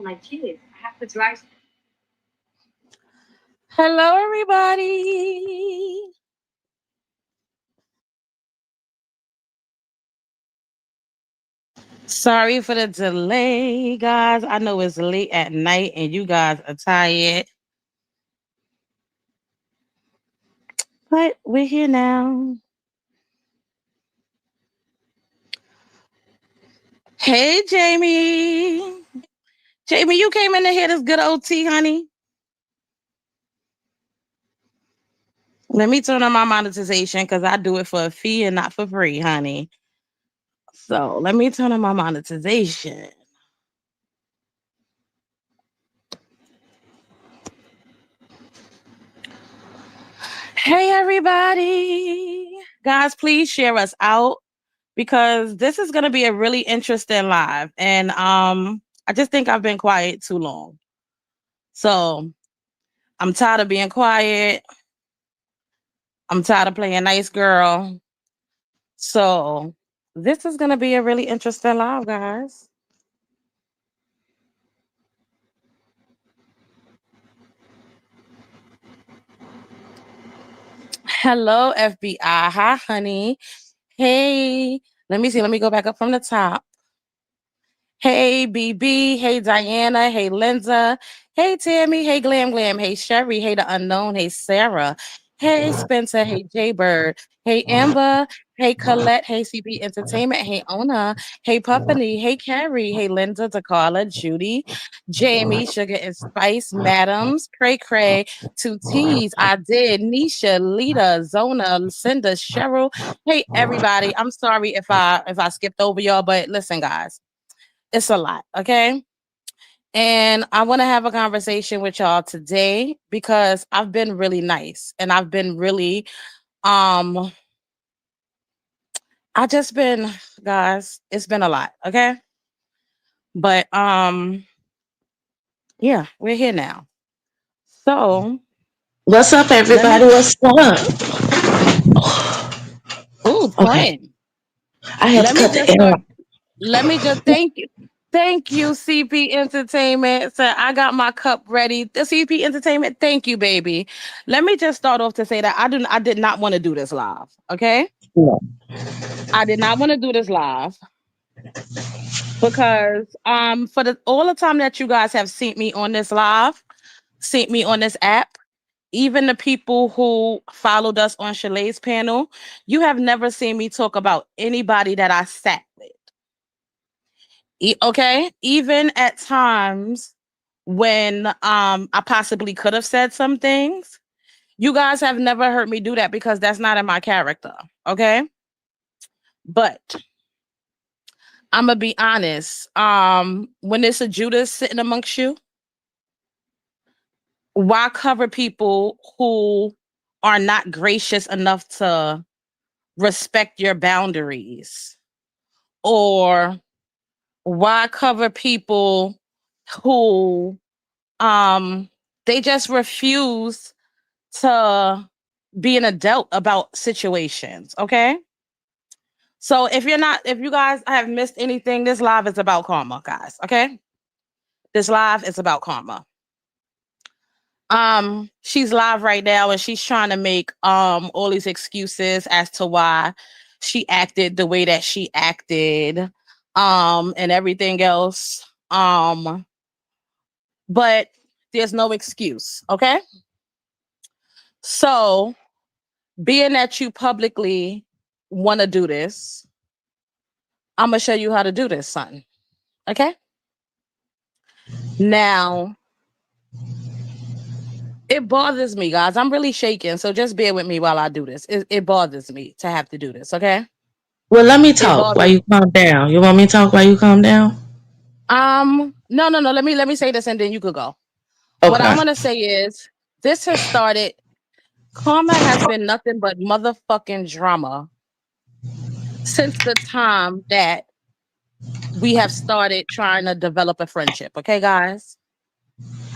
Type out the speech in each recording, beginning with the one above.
My kids. I have to drive. Hello, everybody. Sorry for the delay, guys. I know it's late at night and you guys are tired, but we're here now. Hey, Jamie. Jamie, you came in to hear this good old tea, honey. Let me turn on my monetization because I do it for a fee and not for free, honey. So let me turn on my monetization. Hey, everybody. Guys, please share us out because this is going to be a really interesting live. And I just think I've been quiet too long. So I'm tired of being quiet. I'm tired of playing nice girl. So this is going to be a really interesting live, guys. Hello, FBI. Hi, honey. Hey, let me see. Let me go back up from the top. Hey, BB. Hey, Diana. Hey, Linda. Hey, Tammy. Hey, Glam Glam. Hey, Sherry. Hey, the unknown. Hey, Sarah. Hey, Spencer. Hey, Jaybird. Hey, Amber. Hey, Colette. Hey, CB Entertainment. Hey, Ona. Hey, Puppany. Hey, Carrie. Hey, Linda, DeCarla, Judy, Jamie, Sugar and Spice, Madams, Cray Cray, Two T's, I Did, Nisha, Lita, Zona, Lucinda, Cheryl. Hey, everybody. I'm sorry if I skipped over y'all, but listen, guys. It's a lot, okay? And I want to have a conversation with y'all today because I've been really nice and I've been really um I just been guys, it's been a lot, okay? But yeah, we're here now. So, What's up, let everybody? me What's up? oh, Okay, twin. I had to Let me cut the just air start off. let me just thank you. Thank you, CP Entertainment. So I got my cup ready. The CP Entertainment, thank you, baby. Let me just start off to say that I did not want to do this live. Okay. No. I did not want to do this live because for the all the time that you guys have seen me on this live, seen me on this app, even the people who followed us on Chalet's panel, you have never seen me talk about anybody that I sat with. Okay, even at times when I possibly could have said some things, you guys have never heard me do that because that's not in my character. Okay, but I'm gonna be honest. When there's a Judas sitting amongst you, why cover people who are not gracious enough to respect your boundaries, or why cover people who they just refuse to be an adult about situations, okay? So if you guys have missed anything, this live is about karma, guys, okay? This live is about karma. She's live right now and she's trying to make all these excuses as to why she acted the way that she acted and everything else. But there's no excuse, okay? So, being that you publicly want to do this, I'm gonna show you how to do this, son. Okay. Now, it bothers me, guys. I'm really shaking, so just bear with me while I do this. It bothers me to have to do this. Okay. Well, let me It talk while bothers. you calm down. You want me to talk while you calm down? No, no, no. Let me say this, and then you could go. What I'm Okay. gonna say is, this has started. Karma has been nothing but motherfucking drama since the time that we have started trying to develop a friendship. Okay, guys.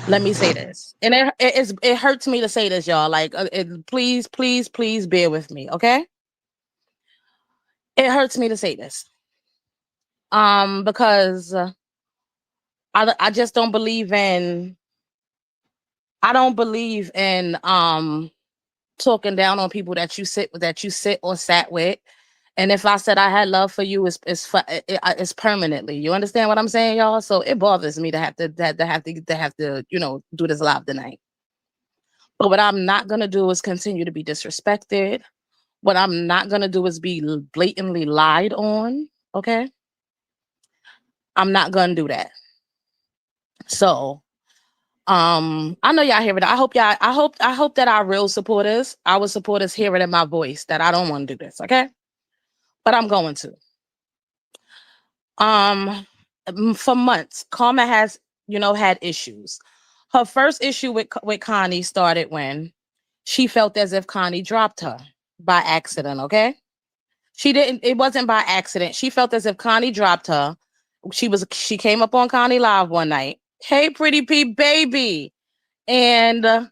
Let me say this, and it hurts me to say this, y'all. Like, please, please, please bear with me, okay? It hurts me to say this, because I just don't believe in. I don't believe in talking down on people that you sit or sat with. And if I said I had love for you, it's permanently. You understand what I'm saying, y'all? So it bothers me to have to do this live tonight. But what I'm not gonna do is continue to be disrespected. What I'm not gonna do is be blatantly lied on. Okay, I'm not gonna do that. So I know y'all hear it. I hope that our supporters hear it in my voice that I don't want to do this. Okay, but I'm going to. For months, Karma has, had issues. Her first issue with Connie started when she felt as if Connie dropped her by accident. Okay, she didn't. It wasn't by accident. She felt as if Connie dropped her. She came up on Connie live one night. Hey, pretty P baby, and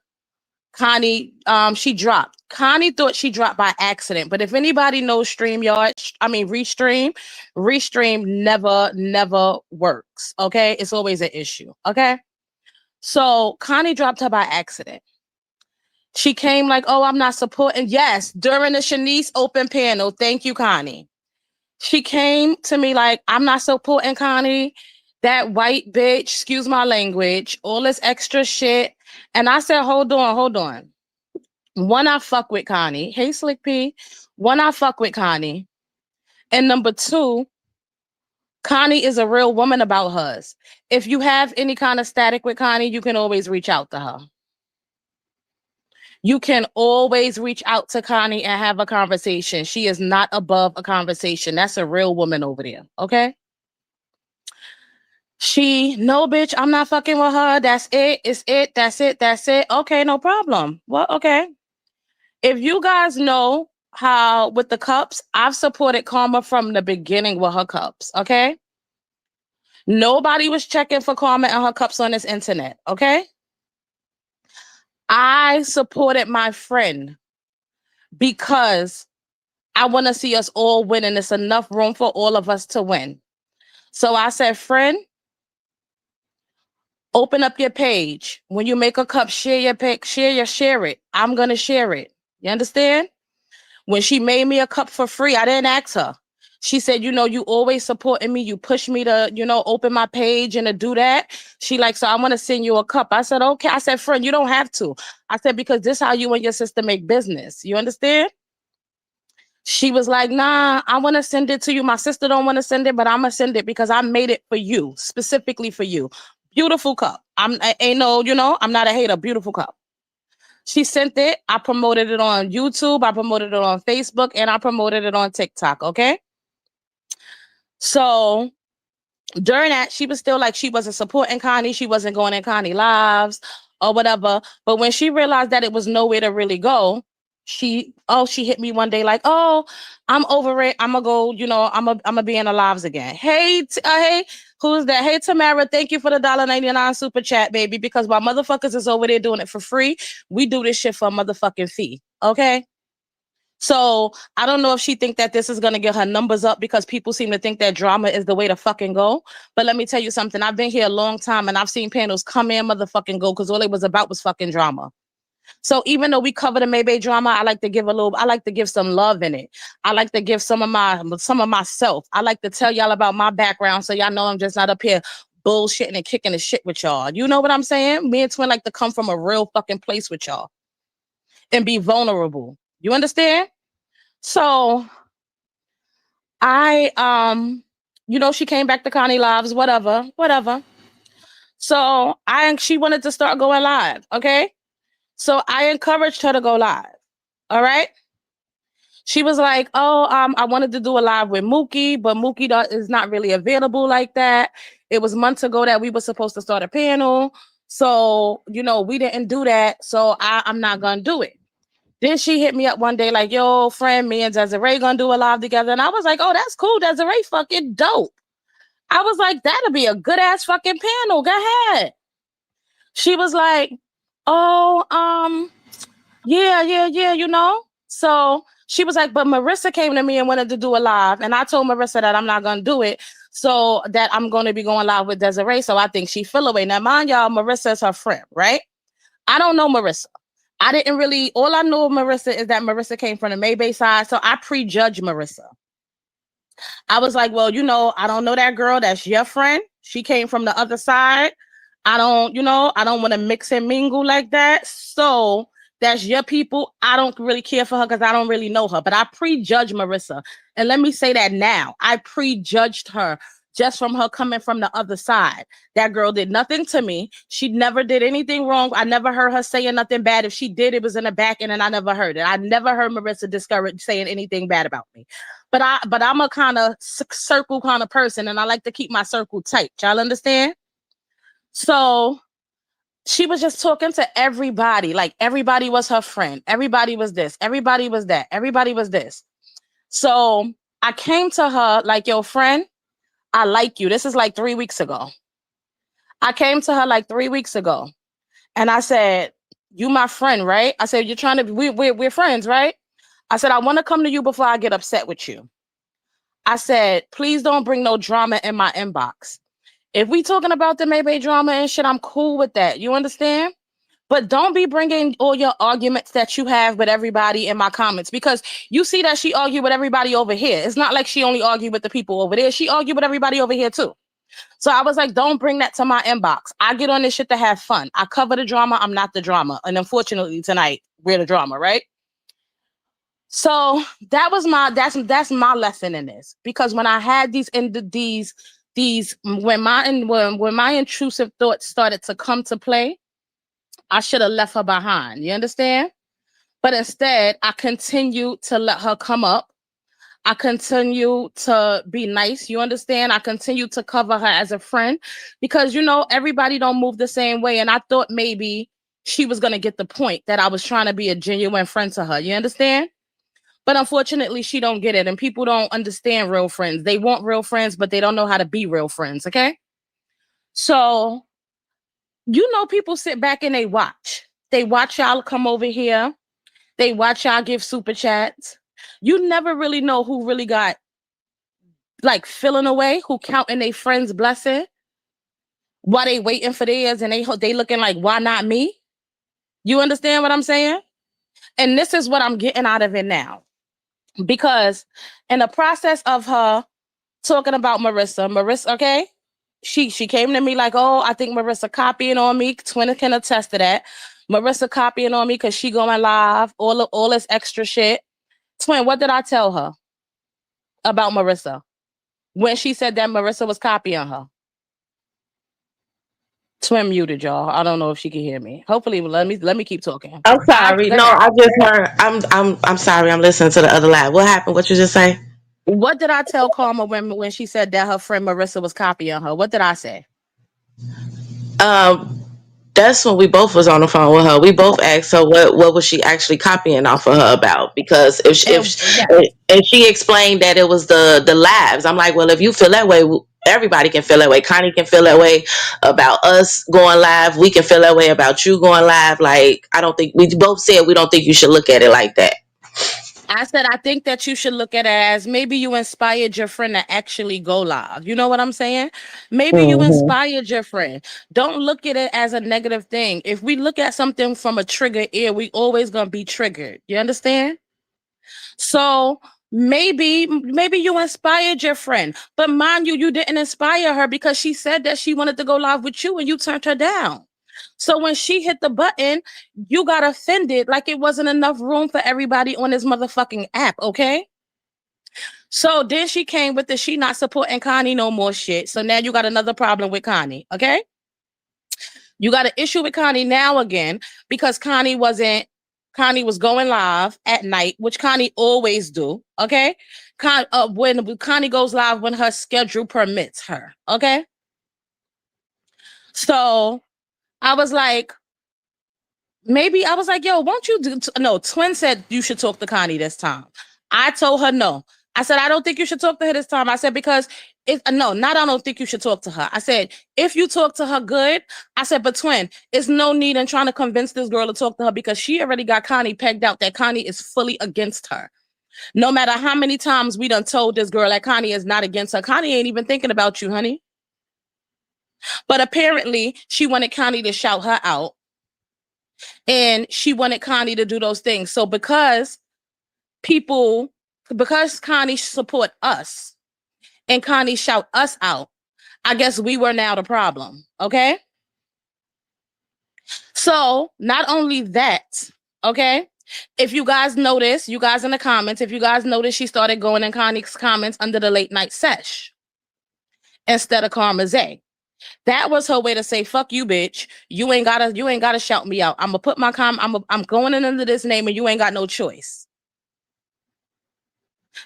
Connie, she dropped. Connie thought she dropped by accident, but if anybody knows Restream never works. Okay, it's always an issue. Okay, so Connie dropped her by accident. She came like, "Oh, I'm not supporting." Yes, during the Shanice open panel. Thank you, Connie. She came to me like, "I'm not supporting Connie. That white bitch, excuse my language, all this extra shit." And I said, hold on. One, I fuck with Connie. Hey, Slick P. One, I fuck with Connie. And number two, Connie is a real woman about hers. If you have any kind of static with Connie, you can always reach out to her. You can always reach out to Connie and have a conversation. She is not above a conversation. That's a real woman over there. Okay? No, bitch, I'm not fucking with her. That's it. It's it. That's it. That's it. Okay, no problem. Well, okay. If you guys know how with the cups, I've supported Karma from the beginning with her cups, okay? Nobody was checking for Karma and her cups on this internet, okay? I supported my friend because I want to see us all win, and there's enough room for all of us to win. So I said, friend, open up your page. When you make a cup, share your pic, share it. I'm gonna share it. You understand? When she made me a cup for free, I didn't ask her. She said, you always supporting me. You push me to, open my page and to do that. She like, so I want to send you a cup. I said, okay. I said, friend, you don't have to. I said, because this is how you and your sister make business. You understand? She was like, nah, I want to send it to you. My sister don't want to send it, but I'm going to send it because I made it for you, specifically for you. Beautiful cup. I'm not a hater. Beautiful cup. She sent it. I promoted it on YouTube. I promoted it on Facebook, and I promoted it on TikTok. Okay. So during that, she was still like, she wasn't supporting Connie. She wasn't going in Connie lives or whatever. But when she realized that it was nowhere to really go, she hit me one day like, "Oh, I'm over it. I'm gonna go, I'm gonna be in the lives again." Hey, hey, who's that? Hey, Tamara, thank you for the $1.99 super chat, baby. Because while motherfuckers is over there doing it for free, we do this shit for a motherfucking fee. Okay. So I don't know if she think that this is gonna get her numbers up because people seem to think that drama is the way to fucking go. But let me tell you something. I've been here a long time and I've seen panels come in motherfucking go because all it was about was fucking drama. So even though we cover the Maybe drama, I like to give some love in it. I like to give some of myself. I like to tell y'all about my background so y'all know I'm just not up here bullshitting and kicking the shit with y'all. You know what I'm saying? Me and Twin like to come from a real fucking place with y'all and be vulnerable. You understand? So she came back to Connie Lives, whatever. So she wanted to start going live, okay? So I encouraged her to go live. All right. She was like, "Oh, I wanted to do a live with Mookie, but Mookie is not really available like that. It was months ago that we were supposed to start a panel. So, we didn't do that. So I'm not gonna do it." Then she hit me up one day like, "Yo, friend, me and Desiree gonna do a live together." And I was like, "Oh, that's cool. Desiree fucking dope." I was like, "That'll be a good ass fucking panel. Go ahead." She was like, "Oh, yeah. So she was like, "But Marissa came to me and wanted to do a live." And I told Marissa that I'm not gonna do it. So that I'm going to be going live with Desiree. So I think she feel away. Now, mind y'all, Marissa is her friend, right? I don't know Marissa. I didn't really, all I know of Marissa is that Marissa came from the Maybay side. So I prejudge Marissa. I was like, well, I don't know that girl. That's your friend. She came from the other side. I don't want to mix and mingle like that. So that's your people. I don't really care for her because I don't really know her. But I prejudge Marissa. And let me say that now. I prejudged her just from her coming from the other side. That girl did nothing to me. She never did anything wrong. I never heard her saying nothing bad. If she did, it was in the back end and I never heard it. I never heard Marissa discourage saying anything bad about me. But I'm a kind of circle kind of person and I like to keep my circle tight. Y'all understand? So she was just talking to everybody. Like everybody was her friend. Everybody was this. Everybody was that. Everybody was this. So I came to her like, yo, friend, I like you. This is like 3 weeks ago. I came to her like 3 weeks ago. And I said, you my friend, right? I said, you're trying to, we're friends, right? I said, I want to come to you before I get upset with you. I said, please don't bring no drama in my inbox. If we talking about the Maybay drama and shit, I'm cool with that. You understand? But don't be bringing all your arguments that you have with everybody in my comments because you see that she argued with everybody over here. It's not like she only argued with the people over there. She argued with everybody over here too. So I was like, don't bring that to my inbox. I get on this shit to have fun. I cover the drama. I'm not the drama. And unfortunately tonight, we're the drama, right? So that's my lesson in this. Because when I had when my intrusive thoughts started to come to play, I should have left her behind. You understand? But instead, I continue to let her come up. I continue to be nice. You understand? I continue to cover her as a friend because, everybody don't move the same way. And I thought maybe she was going to get the point that I was trying to be a genuine friend to her. You understand? But unfortunately, she don't get it. And people don't understand real friends. They want real friends, but they don't know how to be real friends. Okay? So, people sit back and they watch. They watch y'all come over here. They watch y'all give super chats. You never really know who really got like feeling away, who counting their friends' blessing while they waiting for theirs and they looking like, why not me? You understand what I'm saying? And this is what I'm getting out of it now. Because in the process of her talking about Marissa, okay? She came to me like, oh, I think Marissa copying on me. Twin can attest to that. Marissa copying on me because she going live, all this extra shit. Twin, what did I tell her about Marissa when she said that Marissa was copying her? Twin muted, y'all. I don't know if she can hear me. Hopefully, let me keep talking. I'm sorry. Go No, ahead. I just heard. I'm sorry. I'm listening to the other line. What happened? What you just say? What did I tell Karma when she said that her friend Marissa was copying her? What did I say? Um, that's when we both was on the phone with her. We both asked her what was she actually copying off of her about because Yeah. and she explained that it was the lives. I'm like, well, if you feel that way, everybody can feel that way. Connie can feel that way about us going live. We can feel that way about you going live. Like, I don't think we both said we don't think you should look at it like that. I said, I think that you should look at it as maybe you inspired your friend to actually go live. You know what I'm saying? Maybe you Hmm. inspired your friend. Don't look at it as a negative thing. If we look at something from a trigger ear, we always going to be triggered. You understand? So maybe you inspired your friend, but mind you, you didn't inspire her because she said that she wanted to go live with you and you turned her down. So when she hit the button, you got offended like it wasn't enough room for everybody on this motherfucking app, okay? So then she came with the she not supporting Connie no more shit. So now you got another problem with Connie, okay? You got an issue with Connie now again because Connie was going live at night, which Connie always do, okay? When Connie goes live when her schedule permits her, okay? So I was like, yo, won't you do? No, Twin said you should talk to Connie this time. I told her no. I said, I don't think you should talk to her this time. I said, because no, not I don't think you should talk to her. I said, if you talk to her good, I said, but Twin, it's no need in trying to convince this girl to talk to her because she already got Connie pegged out that Connie is fully against her. No matter how many times we done told this girl that Connie is not against her. Connie ain't even thinking about you, honey. But apparently she wanted Connie to shout her out. And she wanted Connie to do those things. So because Connie support us and Connie shout us out, I guess we were now the problem. Okay. So not only that, okay. If you guys notice, you guys in the comments, if you guys notice, she started going in Connie's comments under the late night sesh instead of Karma Zay. That was her way to say, fuck you, bitch. You ain't gotta shout me out. I'm gonna put my I'm going in under this name and you ain't got no choice.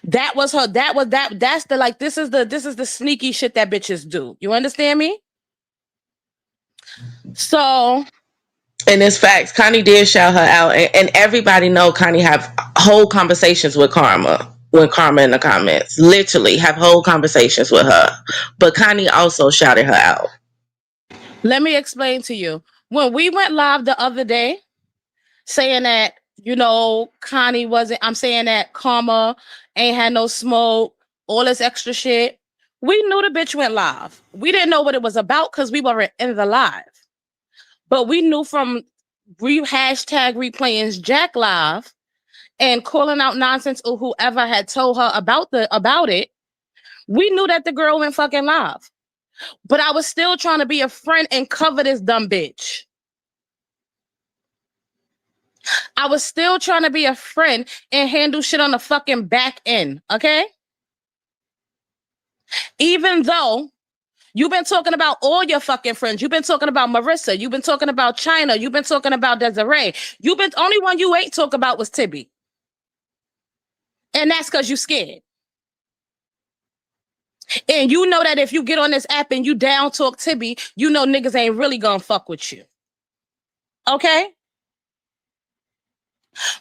That was her. That's the like, this is the sneaky shit that bitches do. You understand me? So, and it's facts. Connie did shout her out, and everybody know Connie have whole conversations with Karma. When Karma in the comments, literally have whole conversations with her. But Connie also shouted her out. let me explain to you. When we went live the other day, saying that, Connie wasn't, I'm saying that Karma ain't had no smoke, all this extra shit. We knew the bitch went live. We didn't know what it was about because we weren't in the live. But we knew from hashtag replaying Jack live and calling out nonsense or whoever had told her about it, we knew that the girl went fucking live. But I was still trying to be a friend and cover this dumb bitch. I was still trying to be a friend and handle shit on the fucking back end, okay? Even though you've been talking about all your fucking friends. You've been talking about Marissa. You've been talking about China. You've been talking about Desiree. Only one you ain't talk about was Tibby. And that's because you scared. And you know that if you get on this app and you down talk Tibby, you know niggas ain't really gonna fuck with you. Okay?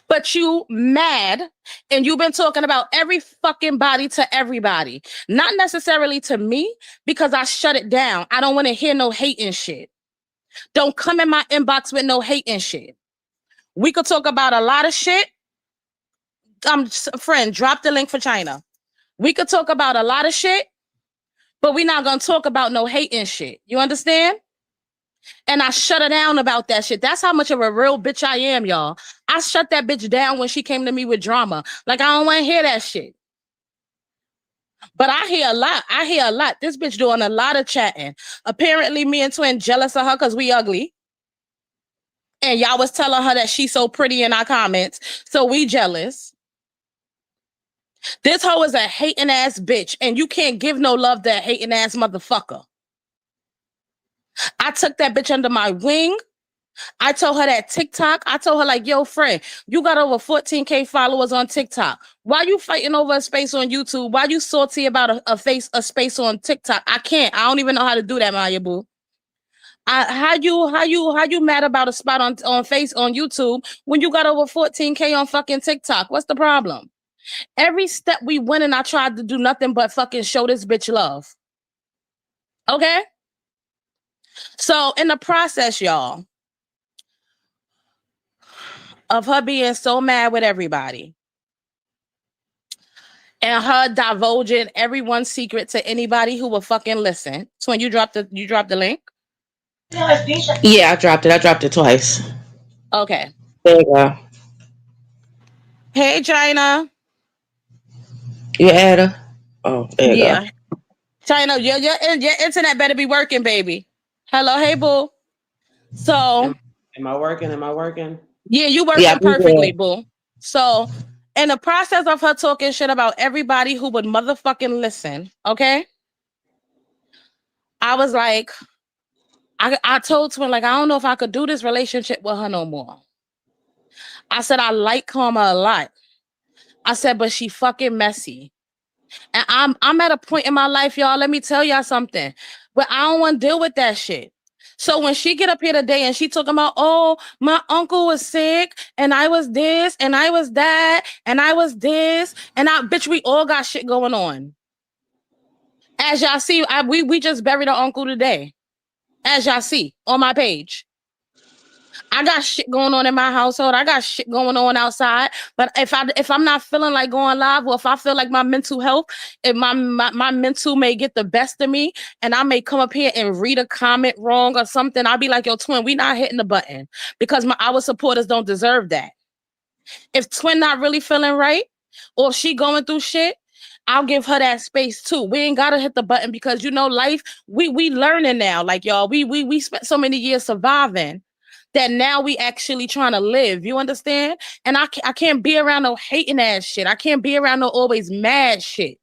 But you mad and you've been talking about every fucking body to everybody. Not necessarily to me because I shut it down. I don't want to hear no hating shit. Don't come in my inbox with no hating shit. We could talk about a lot of shit. Friend, drop the link for China. We could talk about a lot of shit, but we're not going to talk about no hating shit. You understand? And I shut her down about that shit. That's how much of a real bitch I am, y'all. I shut that bitch down when she came to me with drama. Like, I don't want to hear that shit. But I hear a lot. This bitch doing a lot of chatting. Apparently, me and Twin jealous of her because we ugly. And y'all was telling her that she's so pretty in our comments. So we jealous. This hoe is a hating ass bitch. And you can't give no love to that hating ass motherfucker. I took that bitch under my wing. I told her that TikTok. I told her like, yo, friend, you got over 14K followers on TikTok. Why you fighting over a space on YouTube? Why you salty about a space on TikTok? I can't. I don't even know how to do that, Maya Boo. How you mad about a spot on YouTube when you got over 14K on fucking TikTok? What's the problem? Every step we went and I tried to do nothing but fucking show this bitch love. Okay? So in the process, y'all, of her being so mad with everybody and her divulging everyone's secret to anybody who will fucking listen. So when you dropped the link? Yeah, I dropped it. I dropped it twice. Okay. There you go. Hey, China. You add her? Oh, there you go. China, your internet better be working, baby. Hello, hey, boo. So, am I working? Yeah, you working perfectly, boo. So, in the process of her talking shit about everybody who would motherfucking listen, okay? I was like, I told Twin, like, I don't know if I could do this relationship with her no more. I said, I like Karma a lot. I said, but she fucking messy. And I'm at a point in my life, y'all, let me tell y'all something. But I don't want to deal with that shit. So when she get up here today and she talking about, oh, my uncle was sick and I was this and I was that and I was this and bitch, we all got shit going on. As y'all see, we just buried our uncle today. As y'all see on my page. I got shit going on in my household. I got shit going on outside. But if I'm not feeling like going live, or if I feel like my mental health, if my mental may get the best of me, and I may come up here and read a comment wrong or something, I'll be like, yo, twin, we not hitting the button because our supporters don't deserve that. If twin not really feeling right, or if she going through shit, I'll give her that space too. We ain't gotta hit the button because life, we learning now. Like y'all, we spent so many years surviving that now we actually trying to live. You understand? And I can't be around no hating ass shit. I can't be around no always mad shit.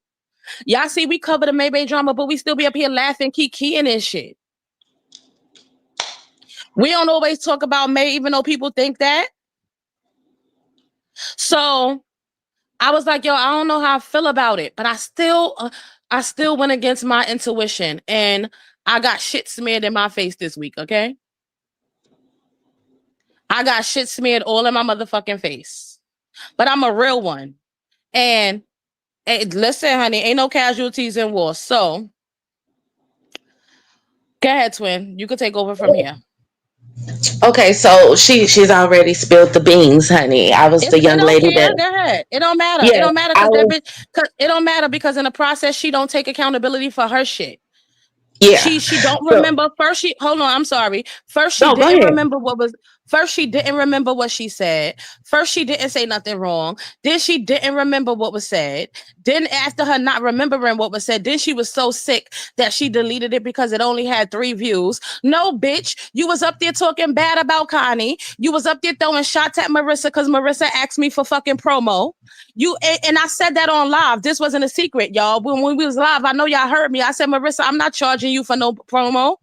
Y'all see, we cover the Maybe drama, but we still be up here laughing, keying and shit. We don't always talk about May, even though people think that. So I was like, yo, I don't know how I feel about it, but I still went against my intuition, and I got shit smeared in my face this week. Okay, I got shit smeared all in my motherfucking face, but I'm a real one. And listen, honey, ain't no casualties in war. So go ahead, twin. You can take over from here. Okay, so she's already spilled the beans, honey. I was the I young don't lady care. that, Go ahead. It don't matter. It yeah, don't matter I because that was, bitch. Cause it don't matter because in the process she don't take accountability for her shit. yeah. She don't So, remember. First she hold on, I'm sorry. no, go ahead. First she didn't remember what she said. First she didn't say nothing wrong. Then she didn't remember what was said. Then after her not remembering what was said, then she was so sick that she deleted it because it only had 3 views. No, bitch. You was up there talking bad about Connie. You was up there throwing shots at Marissa because Marissa asked me for fucking promo. And I said that on live. This wasn't a secret, y'all. When we was live, I know y'all heard me. I said, Marissa, I'm not charging you for no promo.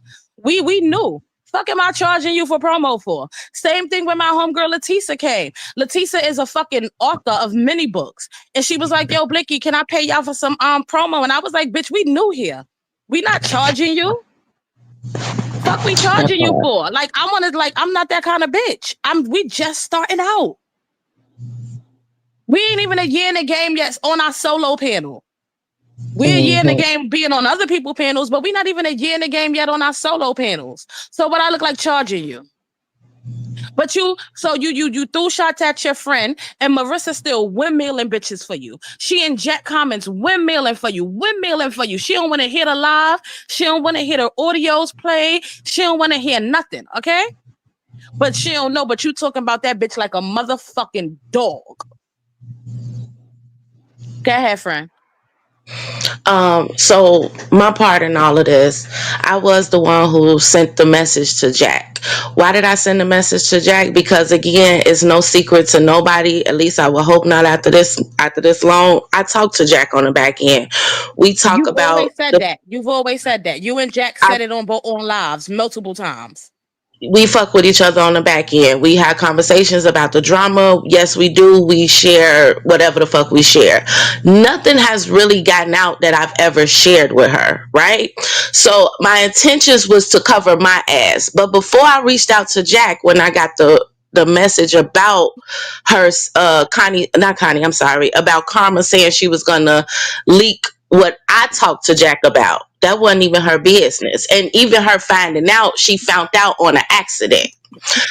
We knew. Fuck am I charging you for promo for? Same thing when my homegirl Letisa came. Letisa is a fucking author of many books. And she was like, yo, Blicky, can I pay y'all for some promo? And I was like, bitch, we new here. We not charging you. Fuck we charging you for? Like, I'm not that kind of bitch. We just starting out. We ain't even a year in the game yet on our solo panel. We're a year in the game being on other people's panels, but we're not even a year in the game yet on our solo panels. So what I look like charging you? But you threw shots at your friend, and Marissa still windmilling bitches for you. She inject comments windmilling for you. She don't want to hear the live. She don't want to hear the audios play. She don't want to hear nothing, okay? But she don't know, but you talking about that bitch like a motherfucking dog. Go ahead, friend. So my part in all of this, I was the one who sent the message to Jack. Why did I send the message to Jack? Because again, it's no secret to nobody. At least I would hope not after this long. I talked to Jack on the back end. We talk You've about always said that. You've always said that. You and Jack I, said it on lives multiple times. we fuck with each other on the back end. We have conversations about the drama. Yes, we do. We share whatever the fuck we share. Nothing has really gotten out that I've ever shared with her, right? So my intentions was to cover my ass. But before I reached out to Jack, when I got the message about her, I'm sorry, about Karma saying she was gonna leak what I talked to Jack about. That wasn't even her business. And even her finding out, she found out on an accident.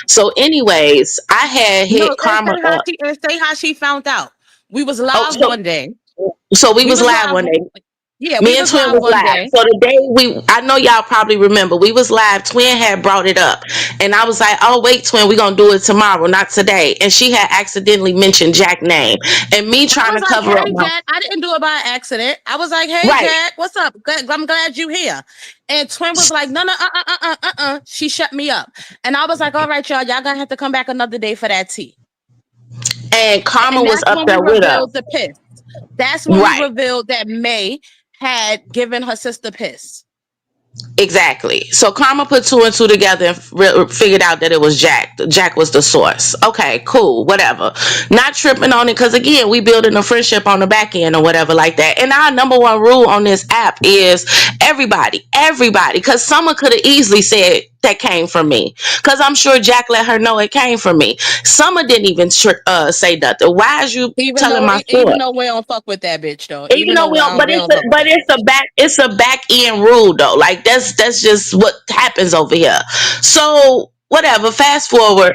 So, anyways, I had No, hit Karma up. say how she found out. We was Oh, live one day. so we We was was live live. one day. Yeah, we Me and was Twin live was one live. day. So the day I know y'all probably remember, we was live. Twin had brought it up, and I was like, "Oh wait, Twin, we gonna do it tomorrow, not today." And she had accidentally mentioned Jack's name, and me I trying was to like, cover up hey my Jack. I didn't do it by accident. I was like, hey right. Jack, what's up? I'm glad you here. And Twin was like, no, She shut me up. And I was like, all right, y'all gonna have to come back another day for that tea. And Karma And was that's up when we there with us, revealed the piss. That's when we right? revealed that May had given her sister piss. Exactly. So Karma put 2 and 2 together and figured out that it was Jack. Jack was the source. Okay, cool, whatever. Not tripping on it because again, we building a friendship on the back end or whatever like that. And our number one rule on this app is everybody. Because someone could have easily said that came from me. Because I'm sure Jack let her know it came from me. Someone didn't even say nothing. Why is you telling my Even source? though we don't fuck with that bitch though. Even Even though though we don't, we don't fuck with that. it's a back end rule though. Like that's just what happens over here. So whatever. Fast forward,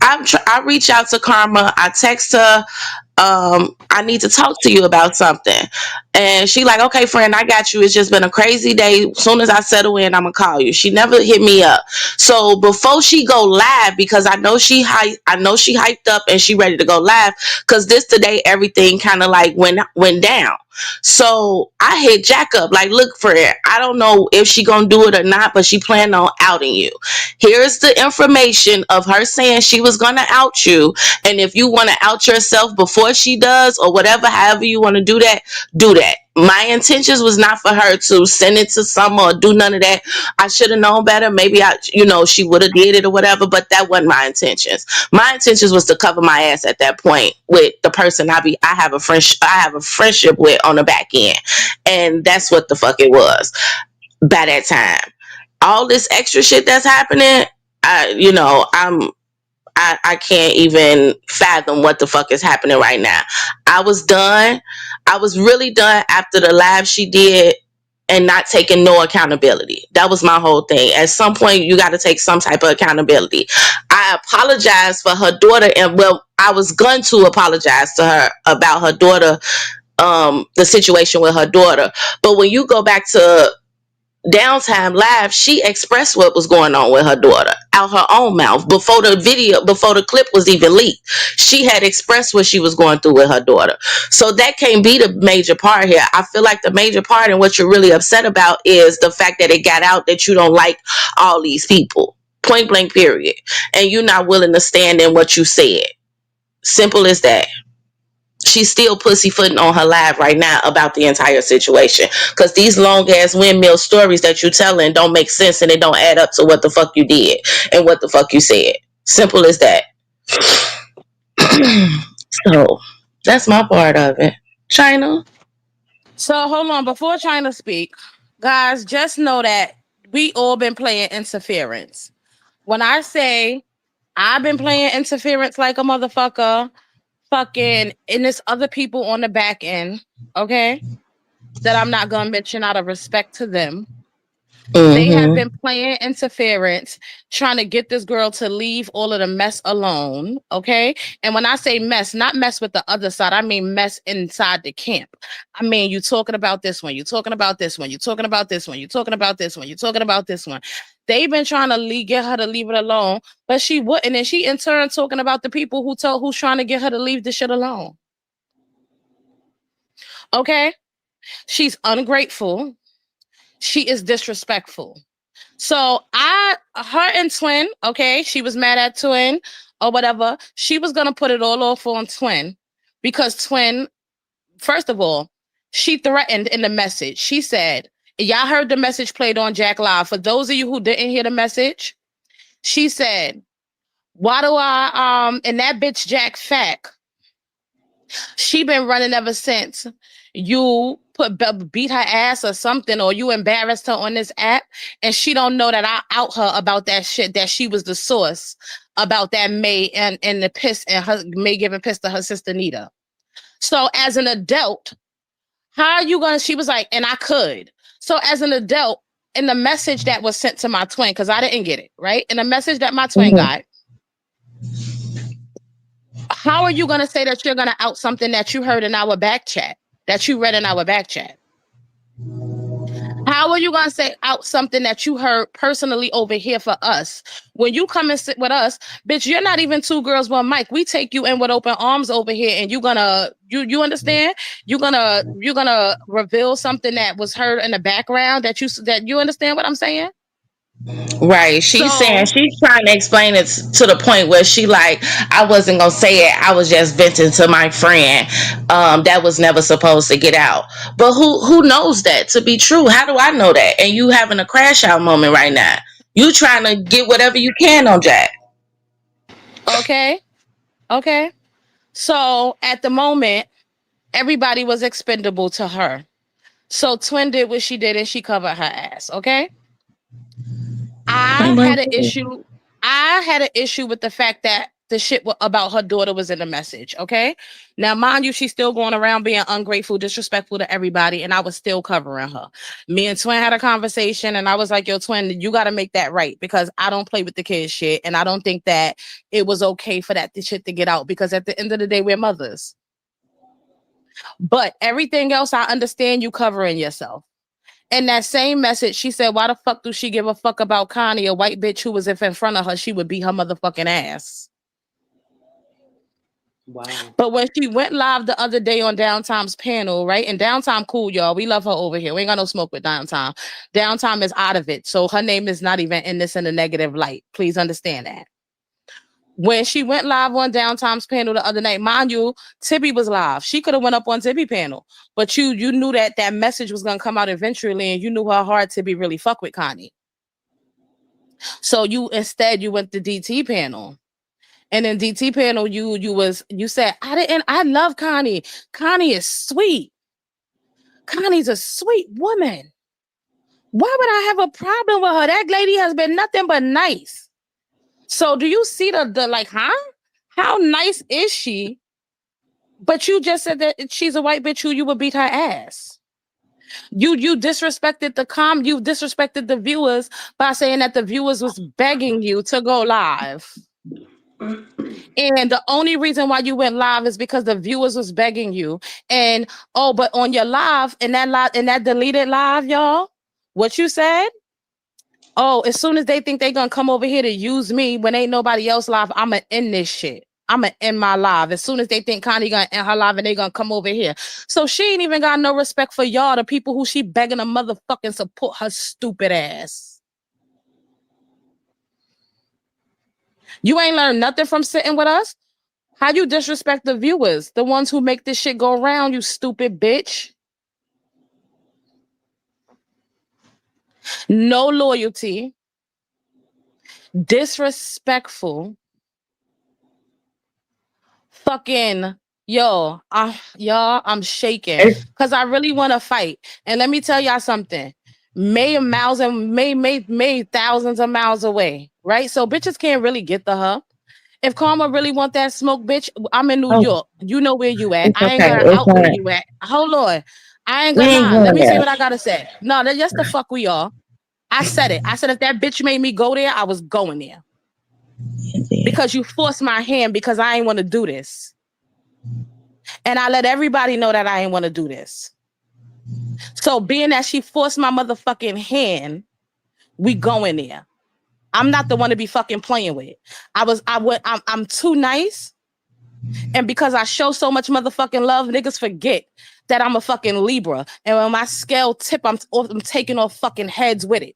I reach out to Karma. I text her. I need to talk to you about something. And she like, okay, friend, I got you. It's just been a crazy day. Soon as I settle in, I'm gonna call you. She never hit me up. So before she go live, because I know she hyped up and she ready to go live, because this today everything kind of like went down. So I hit Jack up, like, look, friend, I don't know if she gonna do it or not, but she planned on outing you. Here's the information of her saying she was gonna out you, and if you want to out yourself before she does, or whatever, however you want to do that, do that. My intentions was not for her to send it to someone or do none of that. I should have known better. Maybe she would have did it or whatever, but that wasn't my intentions. My intentions was to cover my ass at that point with the person I have a friendship with on the back end. And that's what the fuck it was by that time. All this extra shit that's happening, I can't even fathom what the fuck is happening right now. I was done. I was really done after the live she did and not taking no accountability. That was my whole thing. At some point, you got to take some type of accountability. I apologized for her daughter, and well, I was going to apologize to her about her daughter, the situation with her daughter. But when you go back to Downtime Live, she expressed what was going on with her daughter out her own mouth before the clip was even leaked. She had expressed what she was going through with her daughter. So that can't be the major part here. I feel like the major part and what you're really upset about is the fact that it got out that you don't like all these people. Point blank, period. And you're not willing to stand in what you said. Simple as that. She's still pussyfooting on her live right now about the entire situation, because these long ass windmill stories that you telling don't make sense, and they don't add up to what the fuck you did and what the fuck you said. Simple as that. So that's my part of it. China. So hold on, before China speak, guys, just know that we all been playing interference. When I say I've been playing interference like a motherfucker, fucking, and there's other people on the back end, okay, that I'm not gonna mention out of respect to them. They have Mm-hmm. been playing interference, trying to get this girl to leave all of the mess alone. Okay. And when I say mess, not mess with the other side, I mean mess inside the camp. I mean, you talking about this one, you talking about this one, you talking about this one, you talking about this one, you talking about this one. They've been trying to get her to leave it alone, but she wouldn't. And she in turn talking about the people who's trying to get her to leave the shit alone. Okay. She's ungrateful. She is disrespectful. So her and Twin, okay, she was mad at Twin or whatever. She was gonna put it all off on Twin because Twin, first of all, she threatened in the message. She said, y'all heard the message played on Jack Live. For those of you who didn't hear the message, she said, why do I and that bitch Jack Fack, she been running ever since you beat her ass or something, or you embarrassed her on this app, and she don't know that I out her about that shit, that she was the source about that May and the piss, and her May giving piss to her sister Nita. So as an adult, how are you gonna? She was like, and I could. So as an adult, in the message that was sent to my twin, because I didn't get it right, in the message that my twin Mm-hmm. got, how are you going to say that you're going to out something that you heard in our back chat, that you read in our back chat? How are you going to say out something that you heard personally over here for us? When you come and sit with us, bitch, you're not even two girls, one mic. We take you in with open arms over here, and you understand? You're gonna reveal something that was heard in the background that you understand what I'm saying? Right. She's saying So, she's trying to explain it to the point where she like, I wasn't gonna say it. I was just venting to my friend. That was never supposed to get out. But who knows that to be true? How do I know that? And you having a crash out moment right now. You trying to get whatever you can on Jack. okay, okay. So at the moment, everybody was expendable to her. So Twin did what she did and she covered her ass. Okay. I had an issue. I had an issue with the fact that the shit about her daughter was in the message. Okay. Now, mind you, she's still going around being ungrateful, disrespectful to everybody, and I was still covering her. Me and Twin had a conversation, and I was like, yo, Twin, you got to make that right, because I don't play with the kids shit. And I don't think that it was okay for that shit to get out, because at the end of the day, we're mothers. But everything else, I understand you covering yourself. In that same message, she said, why the fuck do she give a fuck about Connie, a white bitch who was if in front of her, she would beat her motherfucking ass. Wow. But when she went live the other day on Downtime's panel, right? And Downtime, cool, y'all. We love her over here. We ain't got no smoke with Downtime. Downtime is out of it. So her name is not even in this in a negative light. Please understand that. When she went live on Downtime's panel the other night, mind you, Tibby was live. She could have went up on Tibby panel, but you knew that that message was gonna come out eventually, and you knew how hard Tibby really fuck with Connie. So you went to DT panel, and in DT panel you said I love Connie. Connie is sweet. Connie's a sweet woman. Why would I have a problem with her? That lady has been nothing but nice. So do you see the like, huh? How nice is she? But you just said that she's a white bitch who you would beat her ass. You disrespected you disrespected the viewers by saying that the viewers was begging you to go live. And the only reason why you went live is because the viewers was begging you. And but on your live, in that deleted live, y'all, what you said? Oh, as soon as they think they're gonna come over here to use me when ain't nobody else live, I'ma end this shit. I'ma end my live. As soon as they think Connie gonna end her live and they gonna come over here. So she ain't even got no respect for y'all, the people who she begging to motherfucking support her stupid ass. You ain't learned nothing from sitting with us? How you disrespect the viewers, the ones who make this shit go around, you stupid bitch. No loyalty. Disrespectful. Fucking y'all, I'm shaking because I really want to fight. And let me tell y'all something. May thousands of miles away, right? So bitches can't really get to her. If Karma really want that smoke, bitch, I'm in New York. You know where you at. I ain't gonna out where you at. Hold on. I ain't gonna lie. Let me see what I gotta say. No, that's just the fuck we are. I said it. I said if that bitch made me go there, I was going there. Because you forced my hand because I ain't want to do this. And I let everybody know that I ain't want to do this. So being that she forced my motherfucking hand, we go in there. I'm not the one to be fucking playing with. I'm too nice. And because I show so much motherfucking love, niggas forget that I'm a fucking Libra. And when my scale tip, I'm taking off fucking heads with it.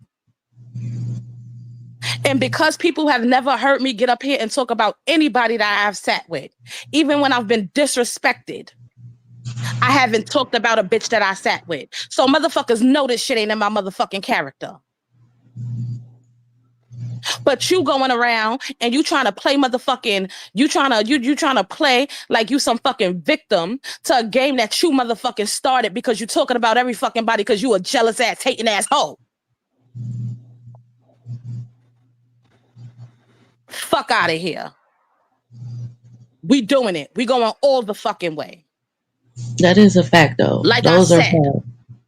And because people have never heard me get up here and talk about anybody that I've sat with, even when I've been disrespected, I haven't talked about a bitch that I sat with. So motherfuckers know this shit ain't in my motherfucking character. But you going around and you trying to play motherfucking, you trying to play like you some fucking victim to a game that you motherfucking started because you talking about every fucking body because you a jealous ass, hating ass hoe. Fuck out of here. We doing it. We going all the fucking way. That is a fact, though.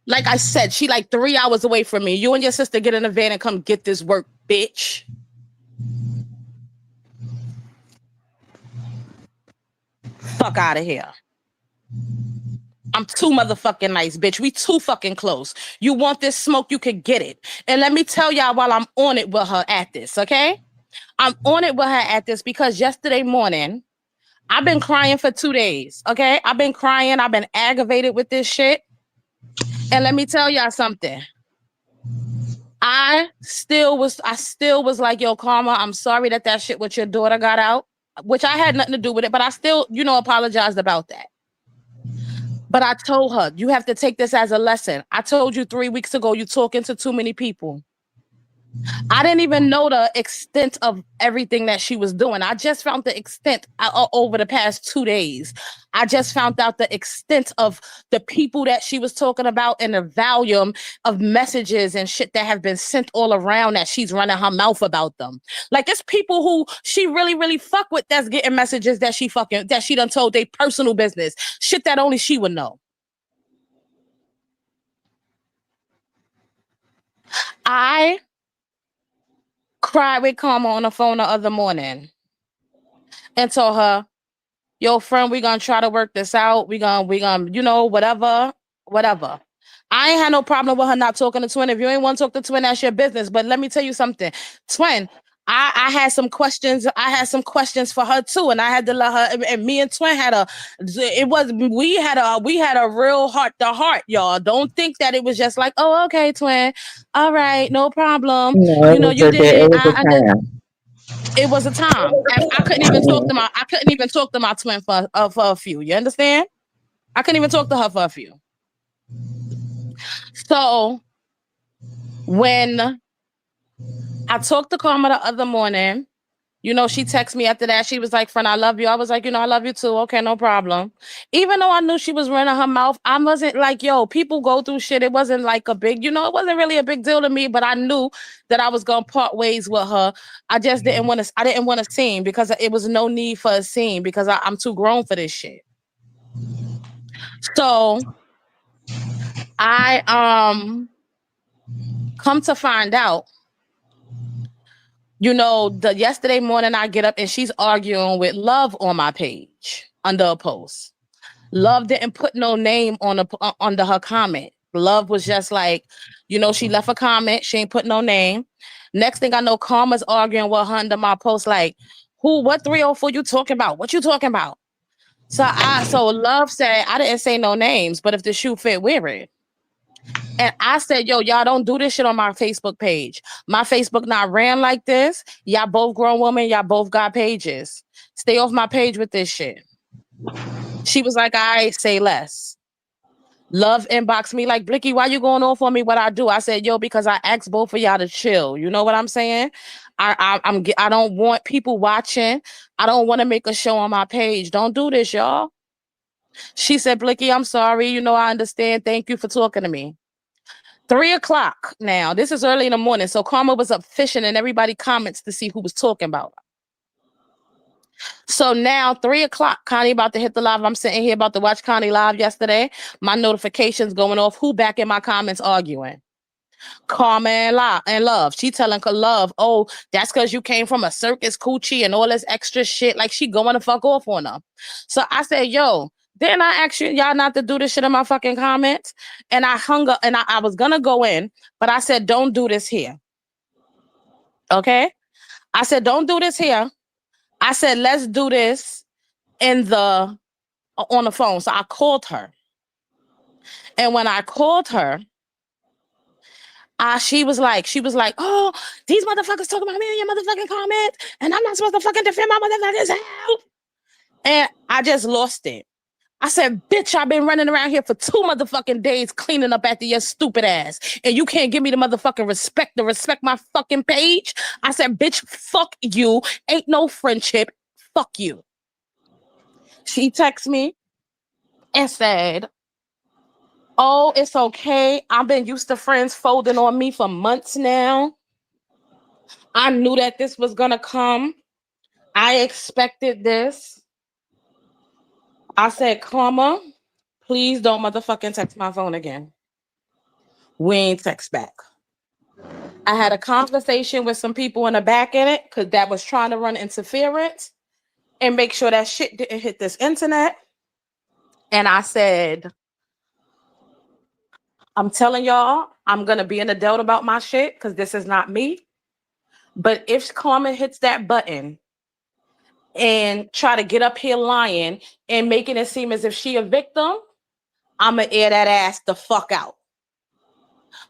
Like I said, she like 3 hours away from me. You and your sister get in the van and come get this work, bitch. Fuck out of here. I'm too motherfucking nice, bitch. We too fucking close. You want this smoke, you could get it. And let me tell y'all while I'm on it with her at this, okay? I'm on it with her at this because yesterday morning, I've been crying for 2 days, okay? I've been crying. I've been aggravated with this shit. And let me tell y'all something. I still was like, yo, Karma, I'm sorry that shit with your daughter got out, which I had nothing to do with it, but I still, apologized about that. But I told her, you have to take this as a lesson. I told you 3 weeks ago, you talking to too many people. I didn't even know the extent of everything that she was doing. I just found the extent over the past 2 days. I just found out the extent of the people that she was talking about and the volume of messages and shit that have been sent all around that she's running her mouth about them. Like it's people who she really, really fuck with that's getting messages that she done told they personal business. Shit that only she would know. I cried with Karma on the phone the other morning and told her, yo, friend, we gonna try to work this out. We gonna, whatever. I ain't had no problem with her not talking to Twin. If you ain't want to talk to Twin, that's your business. But let me tell you something, Twin. I had some questions. I had some questions for her too, and I had to let her. And me and Twin had a. It was we had a real heart to heart, y'all. Don't think that it was just like, oh, okay, Twin, all right, no problem. No, You know, you did it it. was a time. It was a time. I couldn't even talk to my twin for a few. You understand? I couldn't even talk to her for a few. So when I talked to Karma the other morning, she texted me after that. She was like, friend, I love you. I was like, I love you too. Okay, no problem. Even though I knew she was running her mouth, I wasn't like, yo, people go through shit. It wasn't like it wasn't really a big deal to me, but I knew that I was going to part ways with her. I just didn't want to scene because it was no need for a scene because I'm too grown for this shit. So I come to find out, yesterday morning I get up and she's arguing with Love on my page under a post. Love didn't put no name under her comment. Love was just like, she left a comment. She ain't put no name. Next thing I know, Karma's arguing with her under my post, like, what 304 you talking about? What you talking about? So Love said, I didn't say no names, but if the shoe fit, wear it. And I said, yo, y'all don't do this shit on my Facebook page. My Facebook not ran like this. Y'all both grown women. Y'all both got pages. Stay off my page with this shit. She was like, all right, say less. Love inboxed me like, Blicky, why you going off on me? What I do? I said, yo, because I asked both of y'all to chill. You know what I'm saying? I don't want people watching. I don't want to make a show on my page. Don't do this, y'all. She said, Blicky, I'm sorry. I understand. Thank you for talking to me. 3:00 now. This is early in the morning. So Karma was up fishing and everybody comments to see who was talking about her. So now 3:00, Connie about to hit the live. I'm sitting here about to watch Connie live yesterday. My notifications going off. Who back in my comments arguing? Karma and Love. She telling Love, oh, that's because you came from a circus coochie and all this extra shit. Like she going to fuck off on her. So I said, yo, didn't I ask y'all not to do this shit in my fucking comments? And I hung up and I was gonna go in, but I said, don't do this here. Okay? I said, don't do this here. I said, let's do this on the phone. So I called her. And when I called her, she was like, oh, these motherfuckers talking about me in your motherfucking comments, and I'm not supposed to fucking defend my motherfucking self. And I just lost it. I said, bitch, I've been running around here for 2 motherfucking days cleaning up after your stupid ass. And you can't give me the motherfucking respect to respect my fucking page. I said, bitch, fuck you. Ain't no friendship. Fuck you. She texted me and said, oh, it's okay. I've been used to friends folding on me for months now. I knew that this was gonna come. I expected this. I said, Karma, please don't motherfucking text my phone again. We ain't text back. I had a conversation with some people in the back in it because that was trying to run interference and make sure that shit didn't hit this internet. And I said, I'm telling y'all, I'm gonna be an adult about my shit because this is not me. But if Karma hits that button and try to get up here lying and making it seem as if she a victim, I'ma air that ass the fuck out.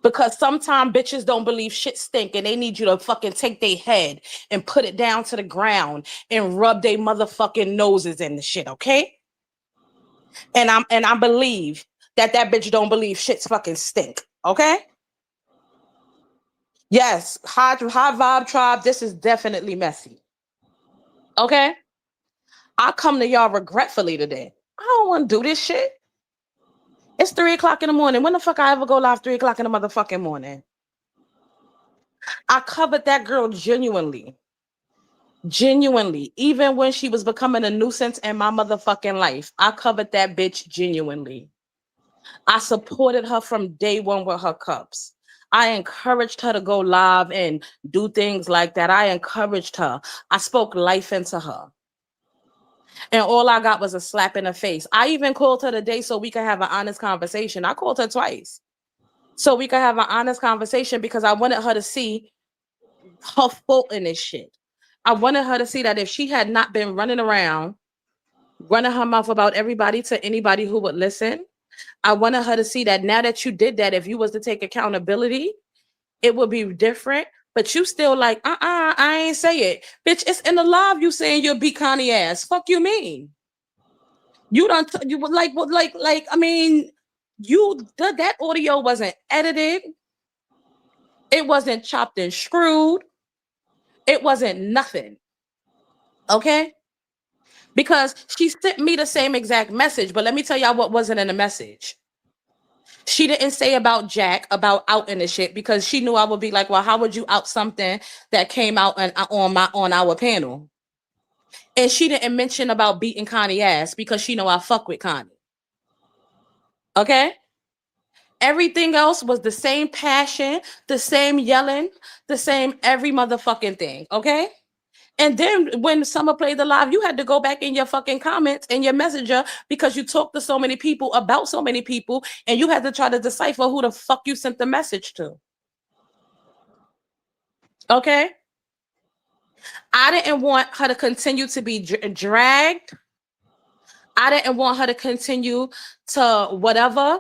Because sometimes bitches don't believe shit stink and they need you to fucking take their head and put it down to the ground and rub their motherfucking noses in the shit, okay? And I believe that bitch don't believe shit's fucking stink, okay? Yes, high vibe tribe. This is definitely messy. Okay, I come to y'all regretfully today. I don't want to do this shit. It's 3 o'clock in the morning. When the fuck I ever go live 3 o'clock in the motherfucking morning? I covered that girl genuinely. Genuinely. Even when she was becoming a nuisance in my motherfucking life, I covered that bitch genuinely. I supported her from day one with her cups. I encouraged her to go live and do things like that. I encouraged her. I spoke life into her. And all I got was a slap in the face. I even called her today so we could have an honest conversation. I called her twice so we could have an honest conversation because I wanted her to see her fault in this shit. I wanted her to see that if she had not been running around, running her mouth about everybody to anybody who would listen, I wanted her to see that now that you did that, if you was to take accountability, it would be different. But you still like, I ain't say it. Bitch, it's in the live you saying you'll beat Connie ass. Fuck you mean? You don't you would like I mean, that audio wasn't edited, it wasn't chopped and screwed, it wasn't nothing. Okay? Because she sent me the same exact message, but let me tell y'all what wasn't in the message. She didn't say about Jack about outing the shit because she knew I would be like, well, how would you out something that came out on our panel? And she didn't mention about beating Connie ass because she know I fuck with Connie. Okay? Everything else was the same passion, the same yelling, the same every motherfucking thing. Okay? And then when Summer played the live, you had to go back in your fucking comments and your messenger because you talked to so many people about so many people and you had to try to decipher who the fuck you sent the message to. Okay? I didn't want her to continue to be dragged. I didn't want her to continue to whatever.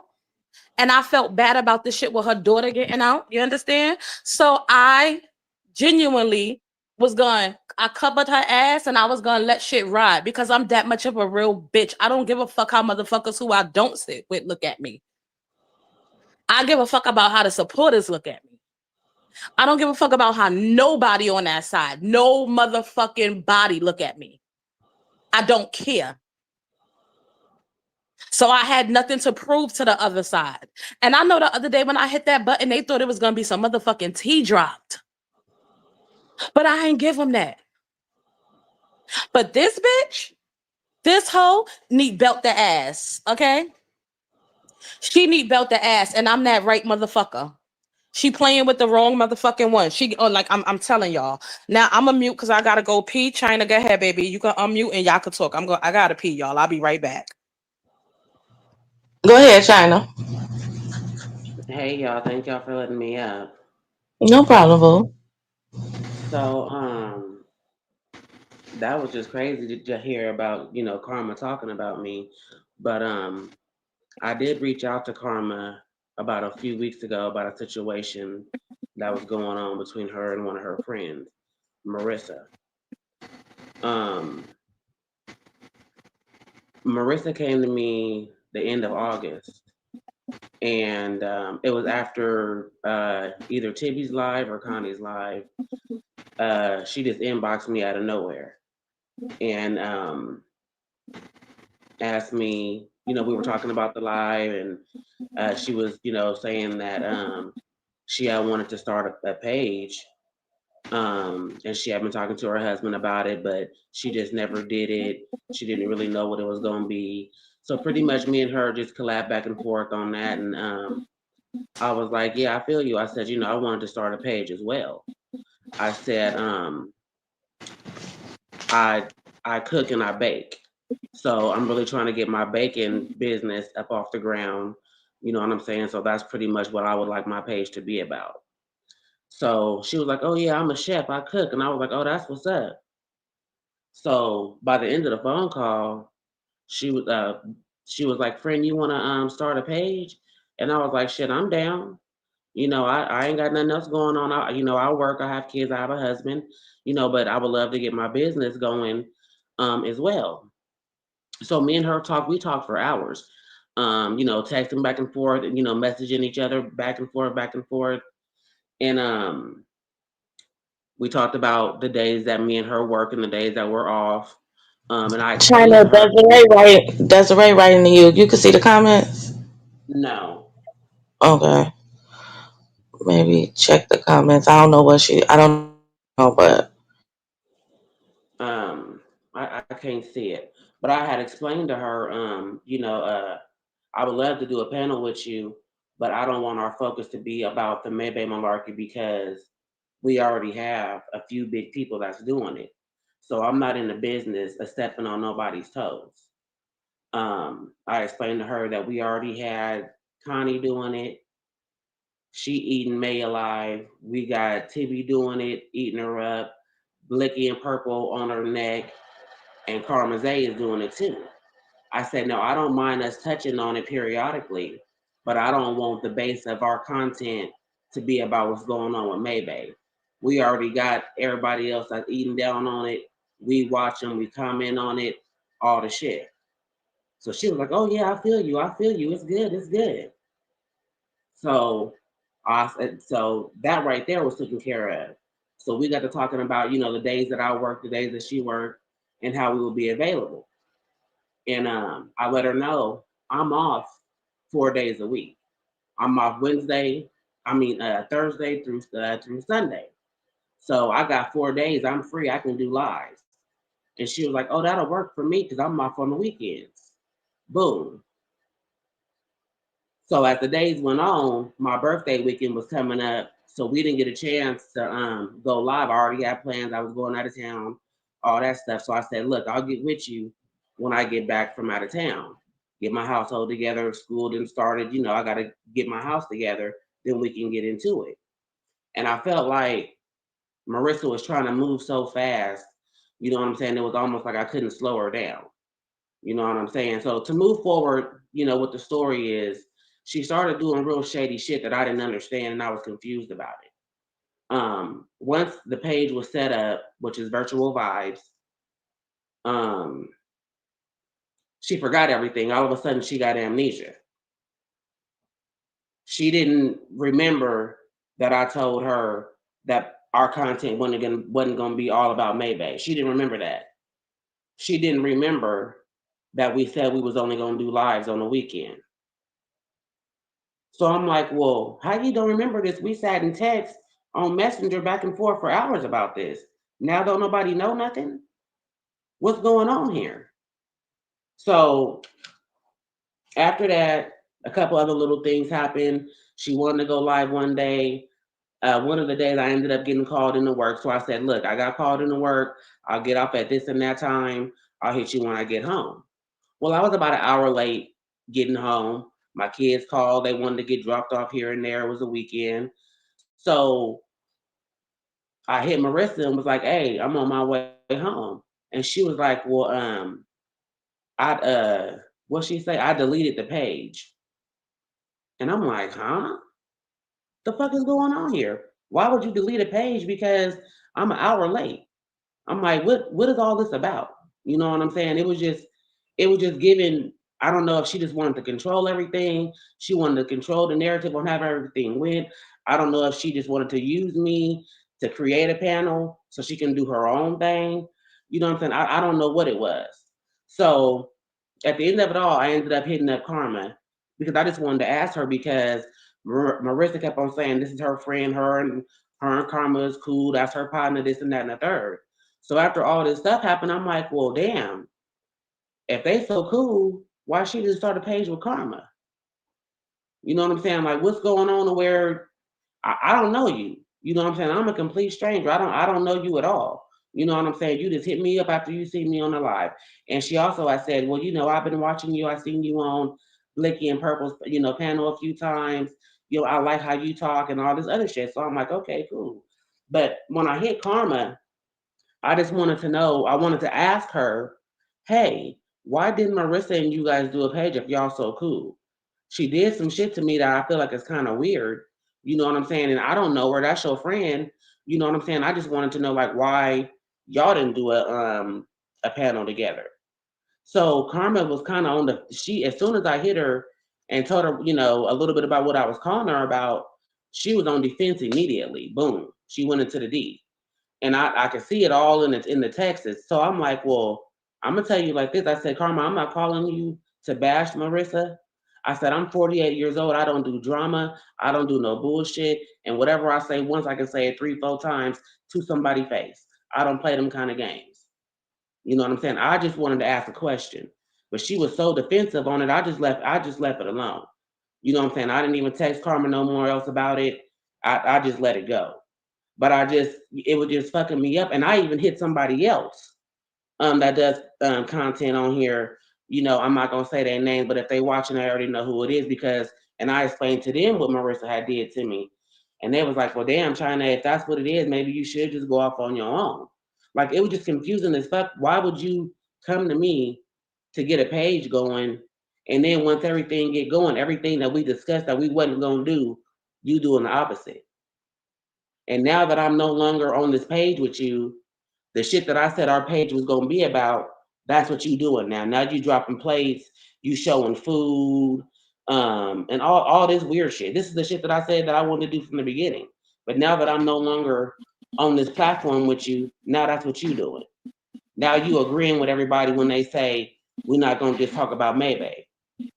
And I felt bad about this shit with her daughter getting out. You understand? So I genuinely was going, I covered her ass and I was going to let shit ride because I'm that much of a real bitch. I don't give a fuck how motherfuckers who I don't sit with look at me. I give a fuck about how the supporters look at me. I don't give a fuck about how nobody on that side, no motherfucking body look at me. I don't care. So I had nothing to prove to the other side. And I know the other day when I hit that button, they thought it was going to be some motherfucking tea dropped. But I ain't give them that. But this bitch, this hoe need belt the ass, okay? She need belt the ass, and I'm that right motherfucker. She playing with the wrong motherfucking one. I'm telling y'all. Now I'm a mute because I gotta go pee. China, go ahead, baby. You can unmute and y'all can talk. I gotta pee, y'all. I'll be right back. Go ahead, China. Hey y'all, thank y'all for letting me up. No problem, boo. So, that was just crazy to hear about, Karma talking about me. But I did reach out to Karma about a few weeks ago about a situation that was going on between her and one of her friends, Marissa. Um, Marissa came to me the end of August, and it was after either Tibby's live or Connie's live. She just inboxed me out of nowhere and asked me, we were talking about the live, and she was, saying that she had wanted to start a page, and she had been talking to her husband about it, but she just never did it. She didn't really know what it was going to be. So pretty much me and her just collabed back and forth on that. And I was like, yeah, I feel you. I said, I wanted to start a page as well. I said, I I cook and I bake. So I'm really trying to get my baking business up off the ground. You know what I'm saying? So that's pretty much what I would like my page to be about. So she was like, "Oh yeah, I'm a chef. I cook." And I was like, "Oh, that's what's up." So by the end of the phone call, she was uh she was like, "Friend, you want to start a page?" And I was like, "Shit, I'm down. I ain't got nothing else going on. I work, I have kids, I have a husband, but I would love to get my business going as well." So me and her we talked for hours, texting back and forth, and, messaging each other back and forth, back and forth. And we talked about the days that me and her work and the days that we're off. And I explained China, to her, Desiree writing to you. You can see the comments. no, Okay, maybe check the comments. I don't know what she. I don't know, but I can't see it. But I had explained to her, I would love to do a panel with you, but I don't want our focus to be about the Maybe malarkey because we already have a few big people that's doing it. So I'm not in the business of stepping on nobody's toes. I explained to her that we already had Connie doing it. She eating May alive. We got Tibby doing it, eating her up. Blicky and Purple on her neck, and Karmaze is doing it too. I said, no, I don't mind us touching on it periodically, but I don't want the base of our content to be about what's going on with Maybay. We already got everybody else that's eating down on it. We watch them, we comment on it, all the shit. So she was like, oh yeah, I feel you, I feel you. It's good, it's good. So I said, so that right there was taken care of. So we got to talking about, the days that I work, the days that she worked, and how we will be available. And I let her know I'm off 4 days a week. I'm off Thursday through Sunday. So I got 4 days. I'm free. I can do lives. And she was like, "Oh, that'll work for me because I'm off on the weekends." Boom. So as the days went on, my birthday weekend was coming up, so we didn't get a chance to go live. I already had plans. I was going out of town, all that stuff. So I said, "Look, I'll get with you when I get back from out of town. Get my household together. School didn't started. I got to get my house together. Then we can get into it." And I felt like Marissa was trying to move so fast. You know what I'm saying? It was almost like I couldn't slow her down. You know what I'm saying? So to move forward, what the story is, she started doing real shady shit that I didn't understand and I was confused about it. Once the page was set up, which is virtual vibes, um, she forgot everything. All of a sudden she got amnesia. She didn't remember that I told her that our content wasn't gonna be all about Maybay. She didn't remember that. She didn't remember that we said we was only gonna do lives on the weekend. So I'm like, well, how you don't remember this? We sat in text on Messenger back and forth for hours about this. Now don't nobody know nothing? What's going on here? So after that, a couple other little things happened. She wanted to go live one day. One of the days I ended up getting called into work. So I said, look, I got called into work. I'll get off at this and that time. I'll hit you when I get home. Well, I was about an hour late getting home. My kids called. They wanted to get dropped off here and there. It was a weekend. So I hit Marissa and was like, "Hey, I'm on my way home." And she was like, "Well, I what she say? I deleted the page." And I'm like, "Huh? The fuck is going on here? Why would you delete a page because I'm an hour late?" I'm like, what is all this about? You know what I'm saying? It was just giving. I don't know if she just wanted to control everything. She wanted to control the narrative on how everything went. I don't know if she just wanted to use me to create a panel so she can do her own thing. You know what I'm saying? I don't know what it was. So at the end of it all, I ended up hitting up Karma because I just wanted to ask her because Marissa kept on saying this is her friend, her and Karma is cool. That's her partner, this and that and the third. So after all this stuff happened, I'm like, well, damn, if they so cool, why she didn't start a page with Karma? You know what I'm saying? Like, what's going on to where I don't know you. You know what I'm saying? I'm a complete stranger. I don't know you at all. You know what I'm saying? You just hit me up after you see me on the live. And she also I said, well, I've been watching you. I seen you on Blicky and Purple's, panel a few times. I like how you talk and all this other shit. So I'm like, okay, cool. But when I hit Karma, I just wanted to know, I wanted to ask her, hey, why didn't Marissa and you guys do a page if y'all so cool? She did some shit to me that I feel like is kind of weird. You know what I'm saying? And I don't know her. That's your friend. You know what I'm saying? I just wanted to know like why y'all didn't do a panel together. So Karma was kind of on she as soon as I hit her and told her, a little bit about what I was calling her about, she was on defense immediately. Boom, she went into the D, and I could see it all in the texts. So I'm like, well, I'm gonna tell you like this. I said, Karma, I'm not calling you to bash Marissa. I said, I'm 48 years old. I don't do drama. I don't do no bullshit. And whatever I say once, I can say it 3, 4 times to somebody's face. I don't play them kind of games. You know what I'm saying? I just wanted to ask a question, but she was so defensive on it. I just left. I just left it alone. You know what I'm saying? I didn't even text Karma no more else about it. I just let it go. But it was just fucking me up. And I even hit somebody else that does content on here. You know, I'm not gonna say their name, but if they watching, I already know who it is because and I explained to them what Marissa had did to me. And they was like, well, damn, China, if that's what it is, maybe you should just go off on your own. Like it was just confusing as fuck. Why would you come to me to get a page going and then once everything get going, everything that we discussed that we wasn't gonna do, you doing the opposite. And now that I'm no longer on this page with you, the shit that I said our page was gonna be about, that's what you doing now. Now you dropping plates, you showing food, and all this weird shit. This is the shit that I said that I wanted to do from the beginning. But now that I'm no longer on this platform with you, now that's what you doing. Now you agreeing with everybody when they say we're not gonna just talk about Maybe.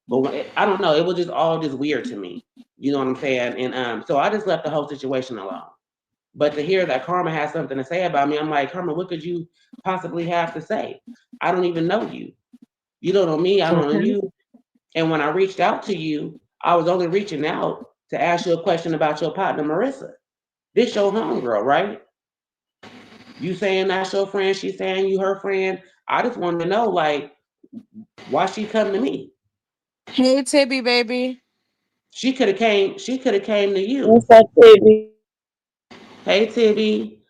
But I don't know, it was just all just weird to me. You know what I'm saying? And so I just left the whole situation alone. But to hear that Karma has something to say about me, I'm like, Karma, what could you possibly have to say? I don't even know you. You don't know me. I don't know you. And when I reached out to you, I was only reaching out to ask you a question about your partner, Marissa. This your homegirl, right? You saying that's your friend. She's saying you her friend. I just wanted to know, like, why she come to me? Hey, Tibby, baby. She could have came. She could have came to you. What's up, baby? Hey, Tibby.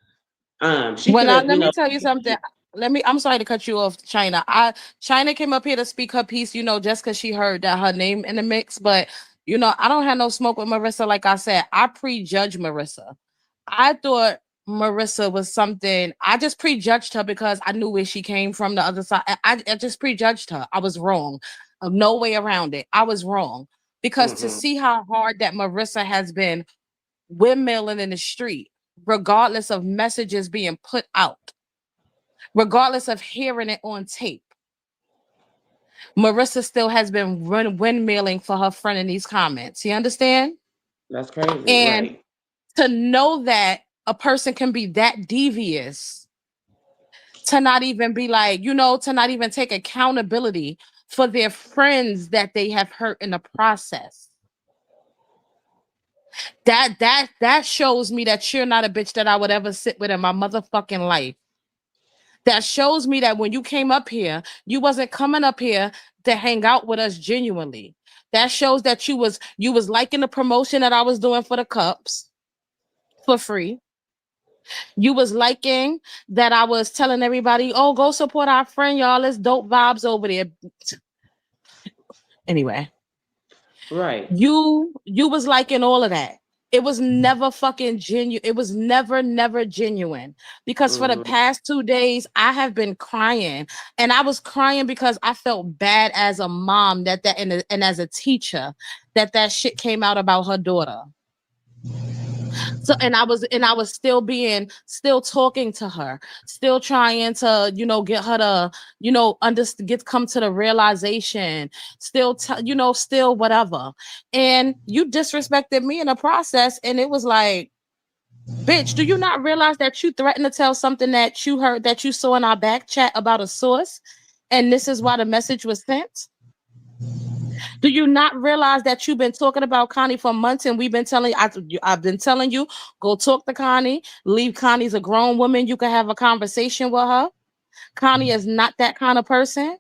She When could I have. let me tell you something. I'm sorry to cut you off, China. China came up here to speak her piece, just because she heard that her name in the mix. But I don't have no smoke with Marissa. Like I said, I prejudge Marissa. I thought Marissa was something. I just prejudged her because I knew where she came from, the other side. I just prejudged her. I was wrong. No way around it. I was wrong because to Mm-hmm. see how hard that Marissa has been windmilling in the street, regardless of messages being put out, regardless of hearing it on tape. Marissa still has been windmilling for her friend in these comments. You understand? That's crazy, And right? to know that a person can be that devious, to not even be like, to not even take accountability for their friends that they have hurt in the process. That shows me that you're not a bitch that I would ever sit with in my motherfucking life. That shows me that when you came up here, you wasn't coming up here to hang out with us genuinely. That shows that you was liking the promotion that I was doing for the cups for free. You was liking that I was telling everybody, oh, go support our friend, y'all. It's dope vibes over there. Anyway, Right. you was liking all of that. It was never fucking genuine. It was never genuine. Because for the Mm-hmm. past 2 days, I have been crying. And I was crying because I felt bad as a mom and as a teacher that shit came out about her daughter. So and I was still talking to her, still trying to, get her to, come to the realization, still whatever. And you disrespected me in the process. And it was like, bitch, do you not realize that you threatened to tell something that you heard, that you saw in our back chat about a source? And this is why the message was sent? Do you not realize that you've been talking about Connie for months, and I've been telling you, go talk to Connie. Leave Connie's a grown woman. You can have a conversation with her. Connie is not that kind of person.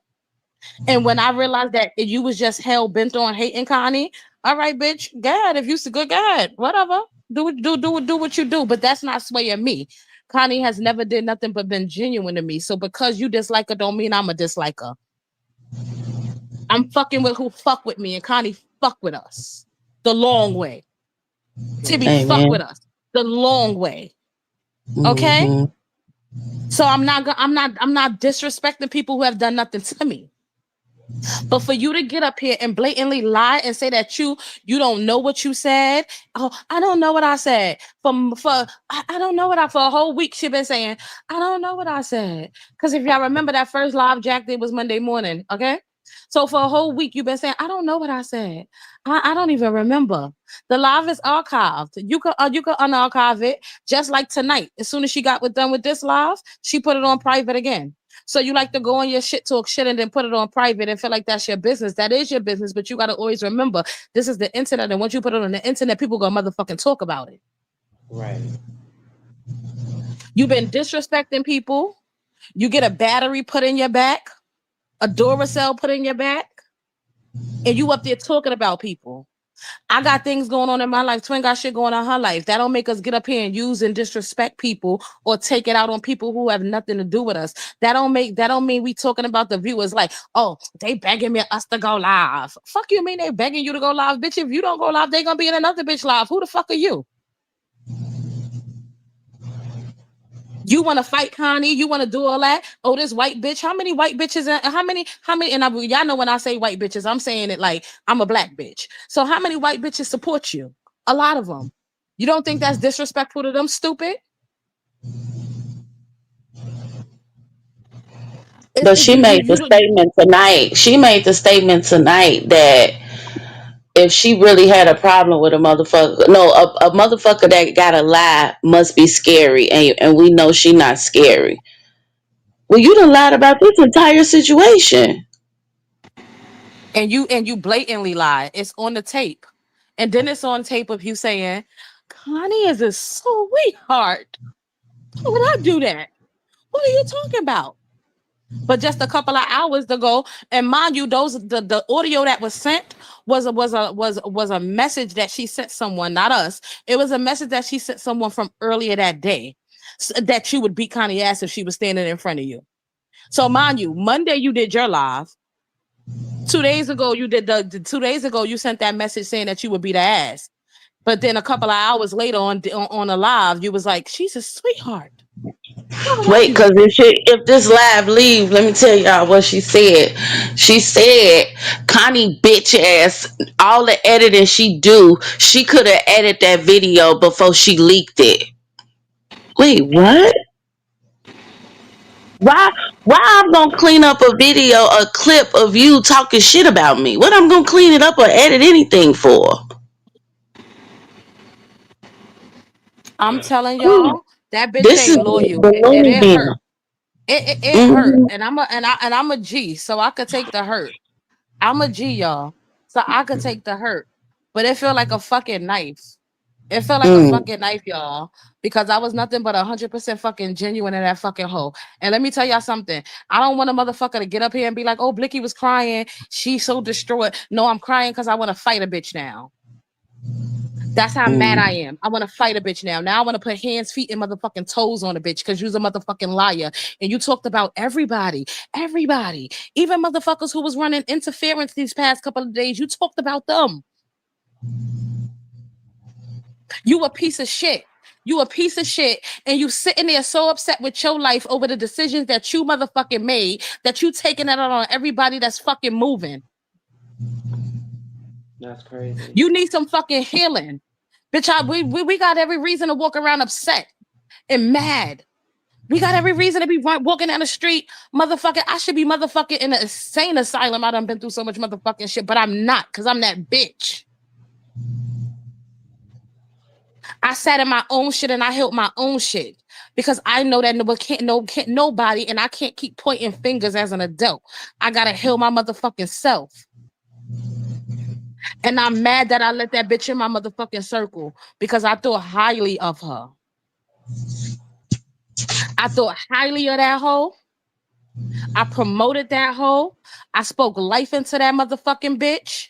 And when I realized that you was just hell bent on hating Connie, all right, bitch, God, if you so good, God, whatever. Do what you do. But that's not swaying me. Connie has never did nothing but been genuine to me. So because you dislike her, don't mean I'm a disliker. I'm fucking with who fuck with me, and Connie fuck with us the long way. Tibby fuck with Amen. us the long way. Okay, Mm-hmm. so I'm not disrespecting people who have done nothing to me. But for you to get up here and blatantly lie and say that you don't know what you said. Oh, I don't know what I said. I don't know what I for a whole week she been saying, I don't know what I said. Because if y'all remember that first live Jack did was Monday morning, okay? So for a whole week you've been saying, I don't know what I said. I don't even remember. The live is archived. You could unarchive it just like tonight. As soon as she got done with this live, she put it on private again. So you like to go on your shit, talk shit, and then put it on private and feel like that's your business. That is your business, but you gotta always remember this is the internet, and once you put it on the internet, people gonna motherfucking talk about it. Right. You've been disrespecting people. You get a battery put in your back, a Duracell put in your back, and you up there talking about people. I got things going on in my life. Twin got shit going on in her life. That don't make us get up here and use and disrespect people or take it out on people who have nothing to do with us. That don't mean we talking about the viewers like, oh, they begging me us to go live. Fuck you mean they begging you to go live, bitch? If you don't go live, they gonna be in another bitch live. Who the fuck are you? You want to fight Connie? You want to do all that? Oh, this white bitch. How many white bitches? How many? And y'all know when I say white bitches, I'm saying it like I'm a black bitch. So how many white bitches support you? A lot of them. You don't think that's disrespectful to them? Stupid. But she You made the you don't. statement tonight. She made the statement tonight that if she really had a problem with a motherfucker, no, a motherfucker that got a lie must be scary, and we know she not scary. Well, you done lied about this entire situation. And you blatantly lie. It's on the tape, and then it's on tape of you saying, "Connie is a sweetheart. Why would I do that? What are you talking about?" But just a couple of hours ago, and mind you, the audio that was sent was a message that she sent someone, not us. It was a message that she sent someone from earlier that day, that you would beat Connie ass if she was standing in front of you. So mind you, Monday you did your live. 2 days ago you did the 2 days ago you sent that message saying that you would beat her ass. But then a couple of hours later on a live, you was like, she's a sweetheart. Why would I Wait, do cause that? if this live leave, let me tell y'all what she said. She said, "Connie bitch ass, all the editing she do, she could have edited that video before she leaked it." Wait, what? Why? Why I'm gonna clean up a video, a clip of you talking shit about me? What I'm gonna clean it up or edit anything for? I'm telling Ooh, y'all, that bitch this is ain't loyal. the And loony it bin. hurt. It hurt. Hmm. And I'm a G, so I could take the hurt. I'm a G, y'all. So I could take the hurt. But it felt like a fucking knife. It felt like a Mm. fucking knife, y'all. Because I was nothing but 100% fucking genuine in that fucking hole. And let me tell y'all something. I don't want a motherfucker to get up here and be like, oh, Blicky was crying. She's so destroyed. No, I'm crying because I want to fight a bitch now. That's how mad I Mm. am. I want to fight a bitch now. Now I want to put hands, feet, and motherfucking toes on a bitch because you's a motherfucking liar. And you talked about everybody, even motherfuckers who was running interference these past couple of days. You talked about them. You a piece of shit. You a piece of shit. And you sitting there so upset with your life over the decisions that you motherfucking made that you taking it out on everybody that's fucking moving. That's crazy. You need some fucking healing. Bitch, we got every reason to walk around upset and mad. We got every reason to be walking down the street, motherfucking. I should be motherfucking in an insane asylum. I done been through so much motherfucking shit, but I'm not because I'm that bitch. I sat in my own shit and I held my own shit because I know that can't nobody, and I can't keep pointing fingers as an adult. I gotta heal my motherfucking self. And I'm mad that I let that bitch in my motherfucking circle because I thought highly of her. I thought highly of that hoe. I promoted that hoe. I spoke life into that motherfucking bitch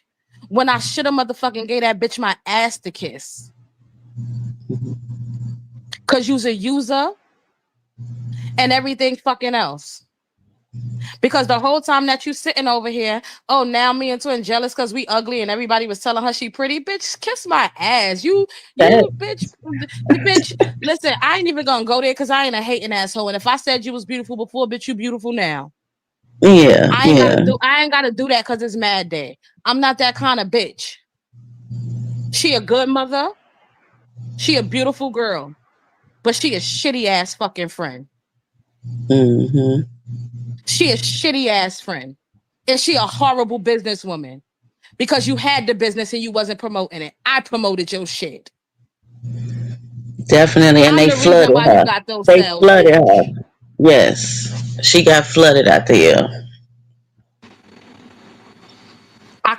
when I should have motherfucking gave that bitch my ass to kiss. Cause you's a user and everything fucking else. Because the whole time that you sitting over here, oh, now me and Twin jealous because we ugly and everybody was telling her she pretty. Bitch, kiss my ass. You, bitch, bitch. Listen, I ain't even gonna go there because I ain't a hating asshole. And if I said you was beautiful before, bitch, you beautiful now. Yeah, I ain't yeah. gotta do I ain't gotta do that because it's mad day. I'm not that kind of bitch. She a good mother. She a beautiful girl. But she a shitty ass fucking friend. Mm-hmm. She a shitty ass friend. And she a horrible businesswoman. Because you had the business and you wasn't promoting it. I promoted your shit. Definitely. And I'm they the reason flooded why you her. got those They sales, flooded her. bitch. Yes. She got flooded out there. I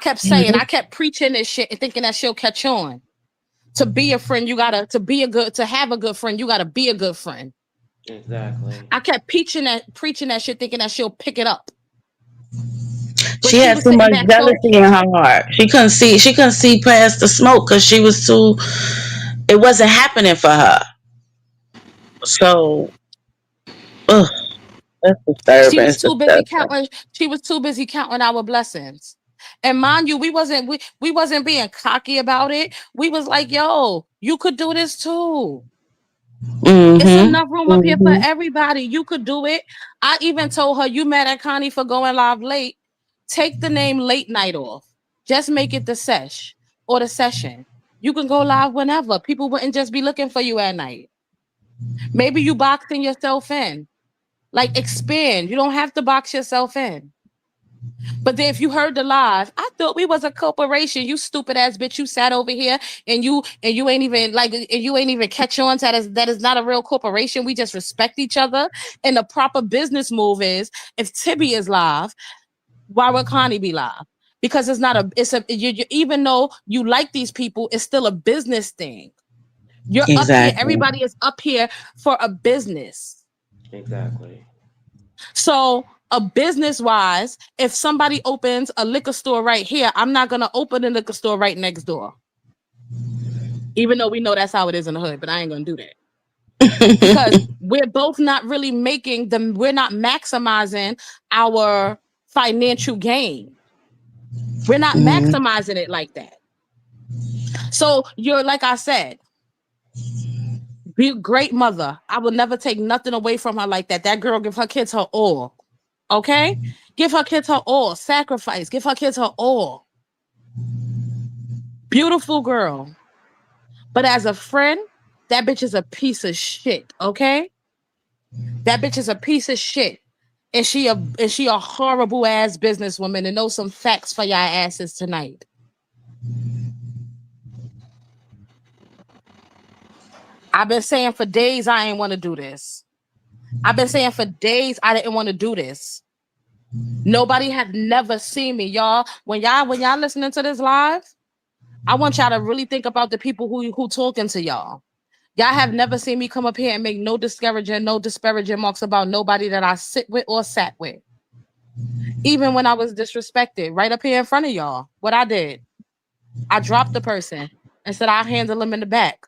kept preaching this shit and thinking that she'll catch on. To be a friend, to have a good friend, you gotta be a good friend. Exactly. I kept preaching that shit, thinking that she'll pick it up. But She she had was too sitting much back so jealousy in her heart. She couldn't see past the smoke because she was too, it wasn't happening for her. So, ugh, that's she disturbing. was It's too busy disgusting. counting, she was too busy counting our blessings. And mind you, we wasn't being cocky about it. We was like, yo, you could do this too. It's Mm-hmm. enough room up here for Mm-hmm. everybody. You could do it. I even told her, you mad at Connie for going live late? Take the name late night off. Just make it the sesh or the session. You can go live whenever. People wouldn't just be looking for you at night. Maybe you boxing yourself in. Like expand. You don't have to box yourself in. But then if you heard the live, I thought we was a corporation. You stupid ass bitch. You sat over here and you ain't even like and you ain't even catch on to that is not a real corporation. We just respect each other. And the proper business move is if Tibby is live, why would Connie be live? Because even though you like these people, it's still a business thing. You're up here, Exactly. everybody is up here for a business. Exactly. So, a business wise, if somebody opens a liquor store right here, I'm not gonna open a liquor store right next door. Even though we know that's how it is in the hood, but I ain't gonna do that. Because we're both not really making them, we're not maximizing our financial gain. We're not Mm, maximizing it like that. So you're like I said, be a great mother. I will never take nothing away from her like that. That girl give her kids her all. Okay? Give her kids her all. Sacrifice. Give her kids her all. Beautiful girl. But as a friend, that bitch is a piece of shit. Okay? That bitch is a piece of shit. And she a horrible ass businesswoman and know some facts for y'all asses tonight. I've been saying for days I ain't want to do this. I've been saying for days I didn't want to do this. Nobody have never seen me, y'all. When y'all listening to this live, I want y'all to really think about the people who talking to y'all. Y'all have never seen me come up here and make no disparaging marks about nobody that I sit with or sat with. Even when I was disrespected, right up here in front of y'all, what I did, I dropped the person and said I'll handle them in the back.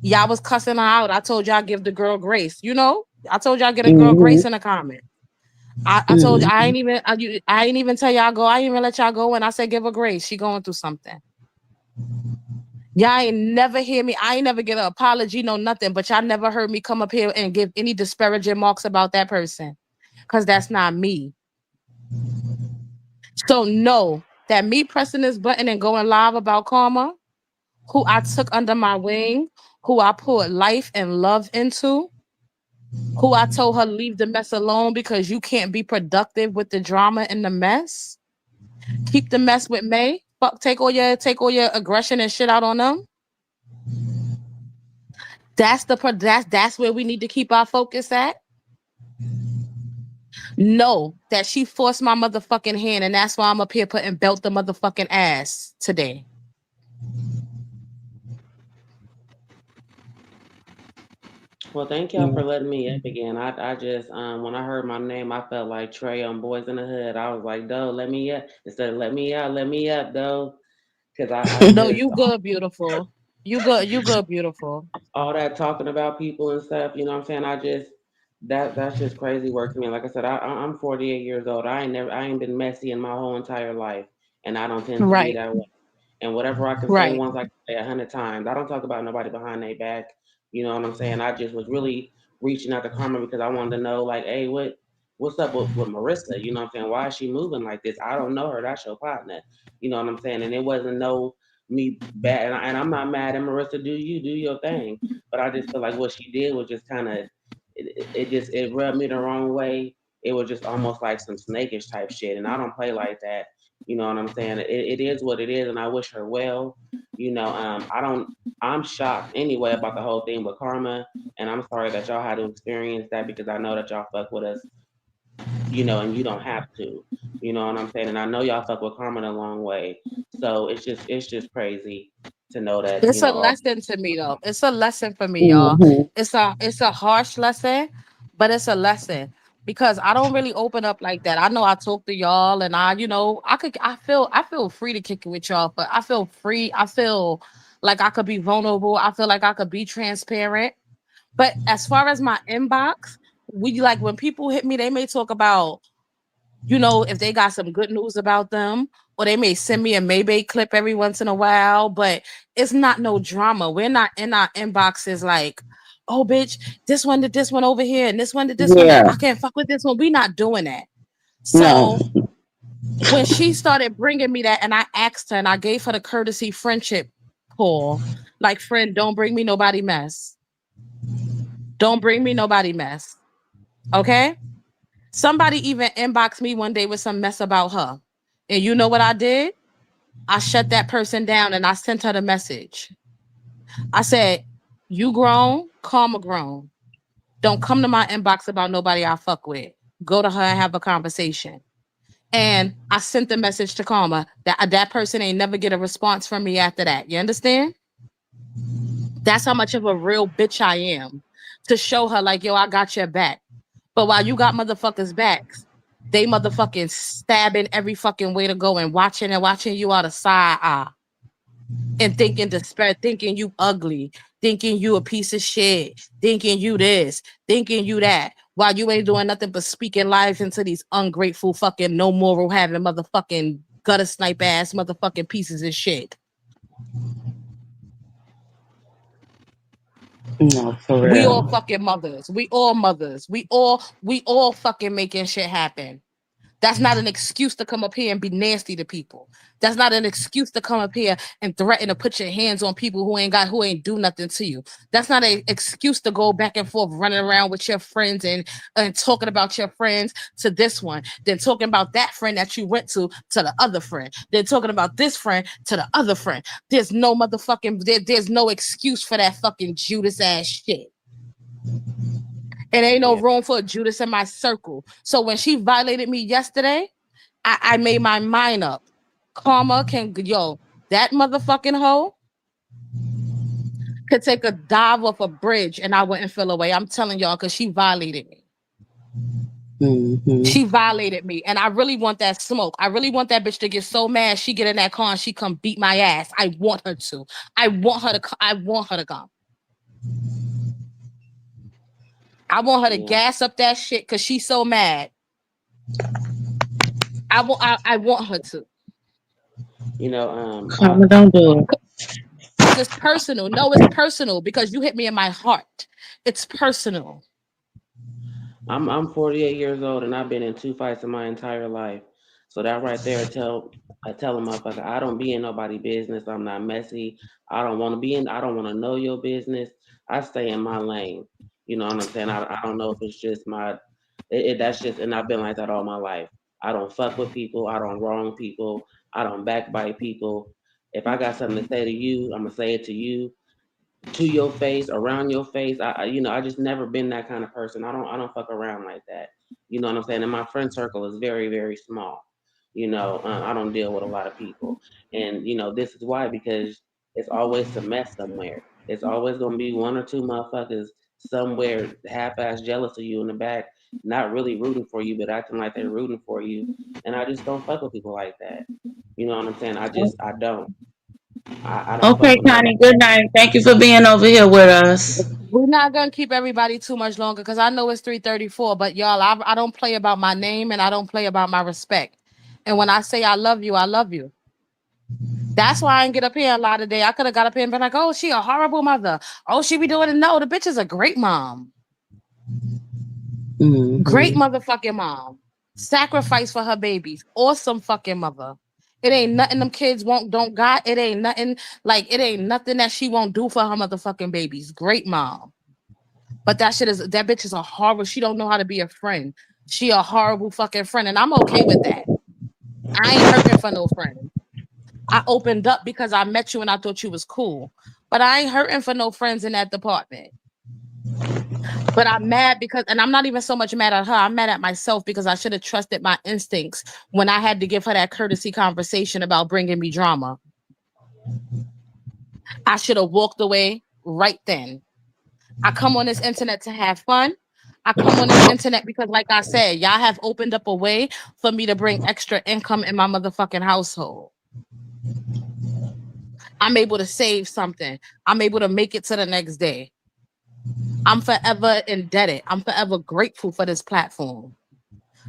Y'all was cussing her out. I told y'all give the girl grace. You know, I told y'all get a girl mm-hmm. grace in the comment. I told you Mm-hmm. I ain't even tell y'all go. I ain't even let y'all go. And I said give her grace. She going through something. Y'all ain't never hear me. I ain't never get an apology, no nothing. But y'all never heard me come up here and give any disparaging marks about that person, cause that's not me. So know that me pressing this button and going live about Karma, who I took under my wing, who I poured life and love into, who I told her leave the mess alone because you can't be productive with the drama and the mess. Keep the mess with May. Fuck, take all your aggression and shit out on them. That's where we need to keep our focus at. Know that she forced my motherfucking hand, and that's why I'm up here putting belt the motherfucking ass today. Well, thank y'all for letting me up again. I just when I heard my name, I felt like Trey on Boys in the Hood. I was like, "Doe, let me up," instead of let me up, though, because I No, just you good, beautiful. You good, beautiful. all that talking about people and stuff. You know what I'm saying? I just that's just crazy work to me. Like I said, I'm 48 years old. I ain't been messy in my whole entire life, and I don't tend to be Right, that way. And whatever I can say right. once, I can say 100 times. I don't talk about nobody behind their back. You know what I'm saying? I just was really reaching out to Karma because I wanted to know, like, hey, what's up with Marissa? You know what I'm saying? Why is she moving like this? I don't know her. That's your partner. You know what I'm saying? And it wasn't no me bad. And I'm not mad at Marissa. Do your thing. But I just feel like what she did was just kind of, it rubbed me the wrong way. It was just almost like some snakish type shit. And I don't play like that. You know what I'm saying? It is what it is. And I wish her well. I don't, I'm shocked anyway about the whole thing with Karma. And I'm sorry that y'all had to experience that because I know that y'all fuck with us, and you don't have to. You know what I'm saying? And I know y'all fuck with Carmen a long way. So it's just crazy to know that, It's a lesson to me though. It's a lesson for me, y'all. Mm-hmm. It's a harsh lesson, but it's a lesson because I don't really open up like that. I know I talk to y'all and I feel free to kick it with y'all, but I feel free. I feel like I could be vulnerable. I feel like I could be transparent. But as far as my inbox, we like when people hit me, they may talk about if they got some good news about them, or they may send me a Maybay clip every once in a while, but it's not no drama. We're not in our inboxes like, oh, bitch, this one did this one over here, and this one did this one. Yeah. I can't fuck with this one. We not doing that. No. So when she started bringing me that, and I asked her, and I gave her the courtesy friendship call, like, friend, don't bring me nobody mess. Don't bring me nobody mess. Okay? Somebody even inboxed me one day with some mess about her. And you know what I did? I shut that person down and I sent her the message. I said, you grown, karma grown. Don't come to my inbox about nobody I fuck with. Go to her and have a conversation. And I sent the message to Karma that person ain't never get a response from me after that. You understand? That's how much of a real bitch I am to show her, like, yo, I got your back. But while you got motherfuckers' backs, they motherfucking stabbing every fucking way to go and watching you out of side eye and thinking despair, thinking you ugly, thinking you a piece of shit, thinking you this, thinking you that, while you ain't doing nothing but speaking lies into these ungrateful fucking no moral having motherfucking gutter snipe ass motherfucking pieces of shit. No, for We all real. fucking mothers. We all mothers. We all fucking making shit happen. That's not an excuse to come up here and be nasty to people. That's not an excuse to come up here and threaten to put your hands on people who ain't do nothing to you. That's not an excuse to go back and forth running around with your friends and talking about your friends to this one, then talking about that friend that you went to the other friend, then talking about this friend to the other friend. There's no excuse for that fucking Judas ass shit. It ain't no Yeah. room for a Judas in my circle. So when she violated me yesterday, I made my mind up. Karma that motherfucking hoe could take a dive off a bridge and I wouldn't feel away. I'm telling y'all, because she violated me. Mm-hmm. She violated me. And I really want that smoke. I really want that bitch to get so mad she get in that car and she come beat my ass. I want her to. I want her to come. I want her to Yeah. gas up that shit because she's so mad. I want her to. You know, um, I, Karma, don't do it. Because it's personal. No, it's personal because you hit me in my heart. It's personal. I'm 48 years old and I've been in two fights in my entire life. So that right there I tell a motherfucker I don't be in nobody business. I'm not messy. I don't want to be in. I don't want to know your business. I stay in my lane. You know what I'm saying? I don't know if it's just that's just, and I've been like that all my life. I don't fuck with people. I don't wrong people. I don't backbite people. If I got something to say to you, I'm gonna say it to your face, around your face. I just never been that kind of person. I don't fuck around like that. You know what I'm saying? And my friend circle is very, very small. I don't deal with a lot of people, and this is why, because it's always some mess somewhere. It's always gonna be one or two motherfuckers somewhere half-ass jealous of you in the back, not really rooting for you, but acting like they're rooting for you. And I just don't fuck with people like that. You know what I'm saying? I don't. I don't fuck Okay, with nobody. Connie. Good night. Thank you for being over here with us. We're not gonna keep everybody too much longer because I know it's 3:34. But y'all, I don't play about my name and I don't play about my respect. And when I say I love you, I love you. That's why I didn't get up here a lot today. I could have got up here and been like, "Oh, she a horrible mother. Oh, she be doing it." No, the bitch is a great mom. Great Mm-hmm. motherfucking mom. Sacrifice for her babies. Awesome fucking mother. It ain't nothing them kids won't don't got. It ain't nothing it ain't nothing that she won't do for her motherfucking babies. Great mom. But that bitch is a horrible. She don't know how to be a friend. She a horrible fucking friend. And I'm okay with that. I ain't hurting for no friend. I opened up because I met you and I thought you was cool. But I ain't hurting for no friends in that department. But I'm mad because, and I'm not even so much mad at her. I'm mad at myself because I should have trusted my instincts when I had to give her that courtesy conversation about bringing me drama. I should have walked away right then. I come on this internet to have fun. I come on this internet because, like I said, y'all have opened up a way for me to bring extra income in my motherfucking household. I'm able to save something. I'm able to make it to the next day. I'm forever indebted. I'm forever grateful for this platform.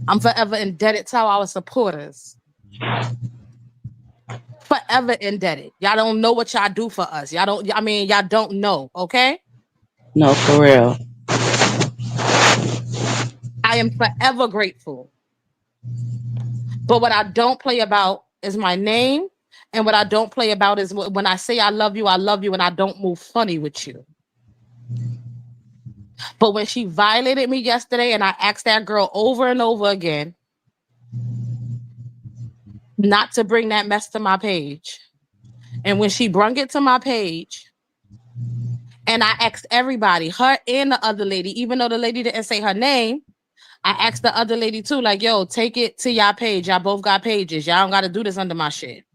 I'm forever indebted to our supporters. Forever indebted. Y'all don't know what y'all do for us. Y'all don't know, okay? No, for real. I am forever grateful. But what I don't play about is my name. And what I don't play about is when I say I love you, and I don't move funny with you. But when she violated me yesterday and I asked that girl over and over again not to bring that mess to my page. And when she brung it to my page, and I asked everybody, her and the other lady, even though the lady didn't say her name, I asked the other lady too, like, yo, take it to y'all page. Y'all both got pages. Y'all don't got to do this under my shit.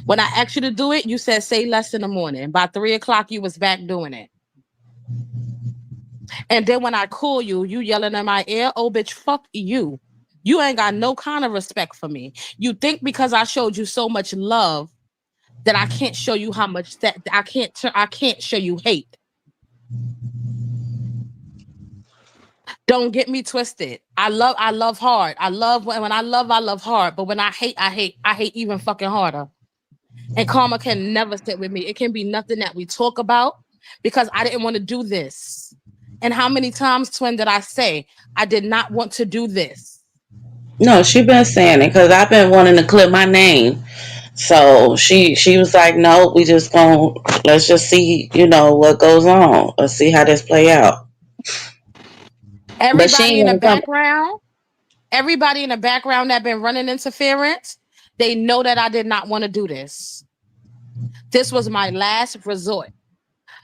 When I asked you to do it, you said say less in the morning. By 3:00, you was back doing it. And then when I call you, you yelling in my ear, oh, bitch, fuck you. You ain't got no kind of respect for me. You think because I showed you so much love that I can't show you how much that I can't show you hate. Don't get me twisted. I love hard. I love when I love hard. But when I hate even fucking harder. And karma can never sit with me. It can be nothing that we talk about because I didn't want to do this. And how many times, twin, did I say I did not want to do this? No, she been saying it because I've been wanting to clip my name. So she was like, no, we just gonna let's just see, what goes on. Let's see how this play out. But she Everybody ain't in the gonna come. background, everybody in the background that been running interference, they know that I did not want to do this. This was my last resort.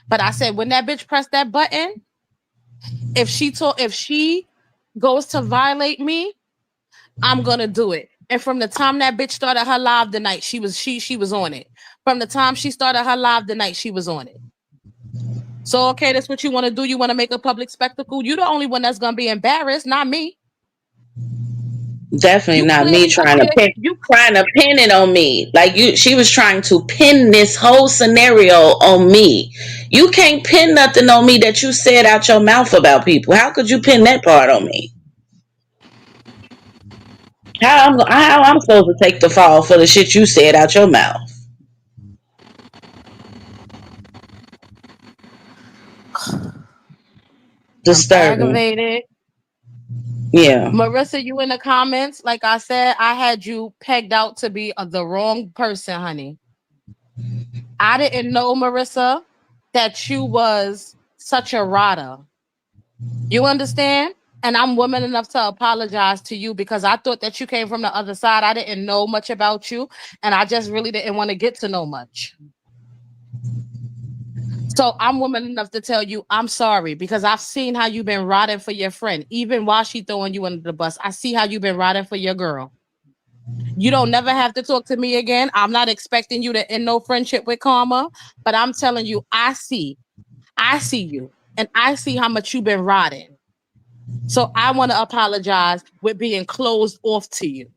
But I said, when that bitch pressed that button, if she goes to violate me, I'm gonna do it. And from the time that bitch started her live tonight, she was on it. From the time she started her live tonight, she was on it. So okay, that's what you want to do. You want to make a public spectacle. You the only one that's gonna be embarrassed, not me. Definitely You not me clearly up trying to here. pin You trying to pin it on me. Like she was trying to pin this whole scenario on me. You can't pin nothing on me that you said out your mouth about people. How could you pin that part on me? How I'm supposed to take the fall for the shit you said out your mouth? I'm Disturbing. aggravated. Yeah. Marissa, you in the comments. Like I said, I had you pegged out to be the wrong person, honey. I didn't know, Marissa, that you was such a rotter. You understand? And I'm woman enough to apologize to you because I thought that you came from the other side. I didn't know much about you, and I just really didn't want to get to know much. So I'm woman enough to tell you I'm sorry because I've seen how you've been rotting for your friend, even while she throwing you under the bus. I see how you've been rotting for your girl. You don't never have to talk to me again. I'm not expecting you to end no friendship with Karma, but I'm telling you, I see you, and I see how much you've been rotting. So I want to apologize with being closed off to you.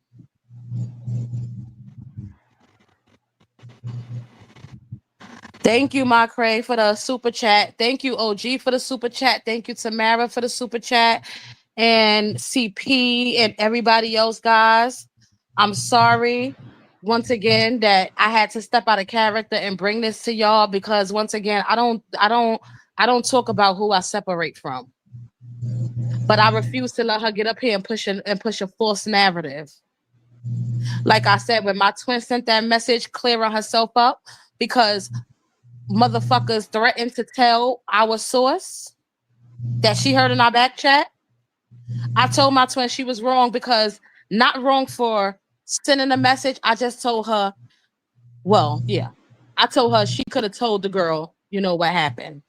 Thank you, my Cray, for the super chat. Thank you, OG, for the super chat. Thank you, Tamara, for the super chat. And CP and everybody else, guys. I'm sorry once again that I had to step out of character and bring this to y'all because once again, I don't talk about who I separate from. But I refuse to let her get up here and push a false narrative. Like I said, when my twin sent that message clearing herself up because motherfuckers threatened to tell our source that she heard in our back chat, I told my twin she was wrong because not wrong for sending a message. I just told her, well, yeah. I told her she could have told the girl, you know what happened.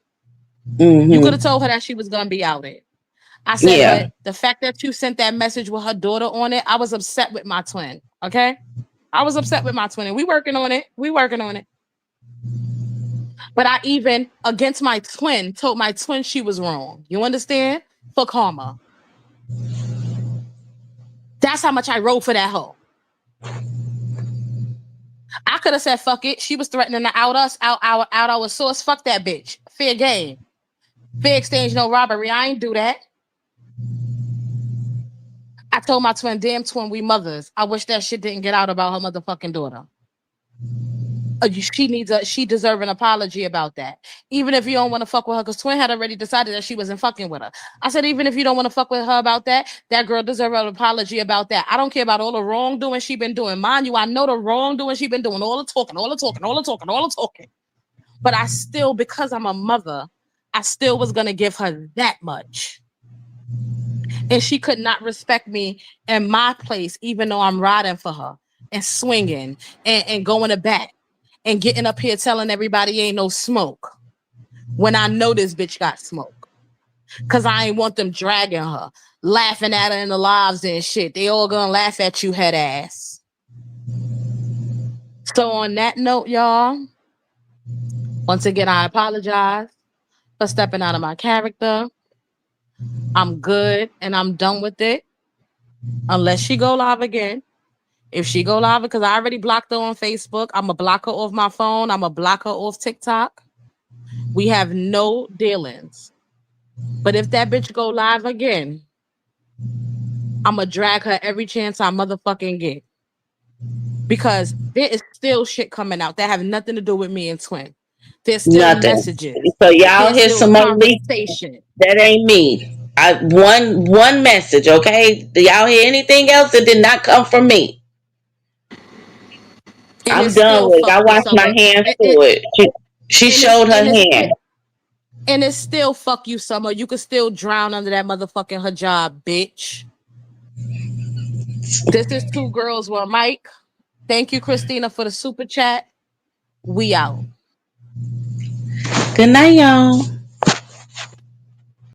You could have told her that she was going to be outed. I said, but the fact that you sent that message with her daughter on it, I was upset with my twin. Okay? I was upset with my twin, and we working on it. But I even, against my twin, told my twin she was wrong. You understand? For karma. That's how much I wrote for that hoe. I could have said, fuck it. She was threatening to out us, out our source. Fuck that bitch. Fair game. Fair exchange, no robbery. I ain't do that. I told my twin, damn twin, we mothers. I wish that shit didn't get out about her motherfucking daughter. She deserve an apology about that. Even if you don't want to fuck with her, because twin had already decided that she wasn't fucking with her. I said, even if you don't want to fuck with her about that, that girl deserve an apology about that. I don't care about all the wrongdoing she been doing. Mind you, I know the wrongdoing she been doing, all the talking. But I still, because I'm a mother, I still was gonna give her that much. And she could not respect me in my place, even though I'm riding for her and swinging and going to bat and getting up here telling everybody ain't no smoke when I know this bitch got smoke. Because I ain't want them dragging her, laughing at her in the lives and shit. They all gonna laugh at you, head ass. So on that note, y'all, once again, I apologize for stepping out of my character. I'm good and I'm done with it. Unless she go live again. If she go live, because I already blocked her on Facebook, I'm going to block her off my phone. I'm going to block her off TikTok. We have no dealings. But if that bitch go live again, I'm going to drag her every chance I motherfucking get. Because there is still shit coming out that have nothing to do with me and Twin. There's still messages. So y'all There's hear still some more leaks. conversation. That ain't me. One message, okay? Do y'all hear anything else that did not come from me? And I'm it's done still with it. fuck I you, washed my Summer. hands to it. She showed her hand. And it's still fuck you, Summer. You could still drown under that motherfucking hijab, bitch. This is Two Girls One Mic. Thank you, Christina, for the super chat. We out. Good night, y'all.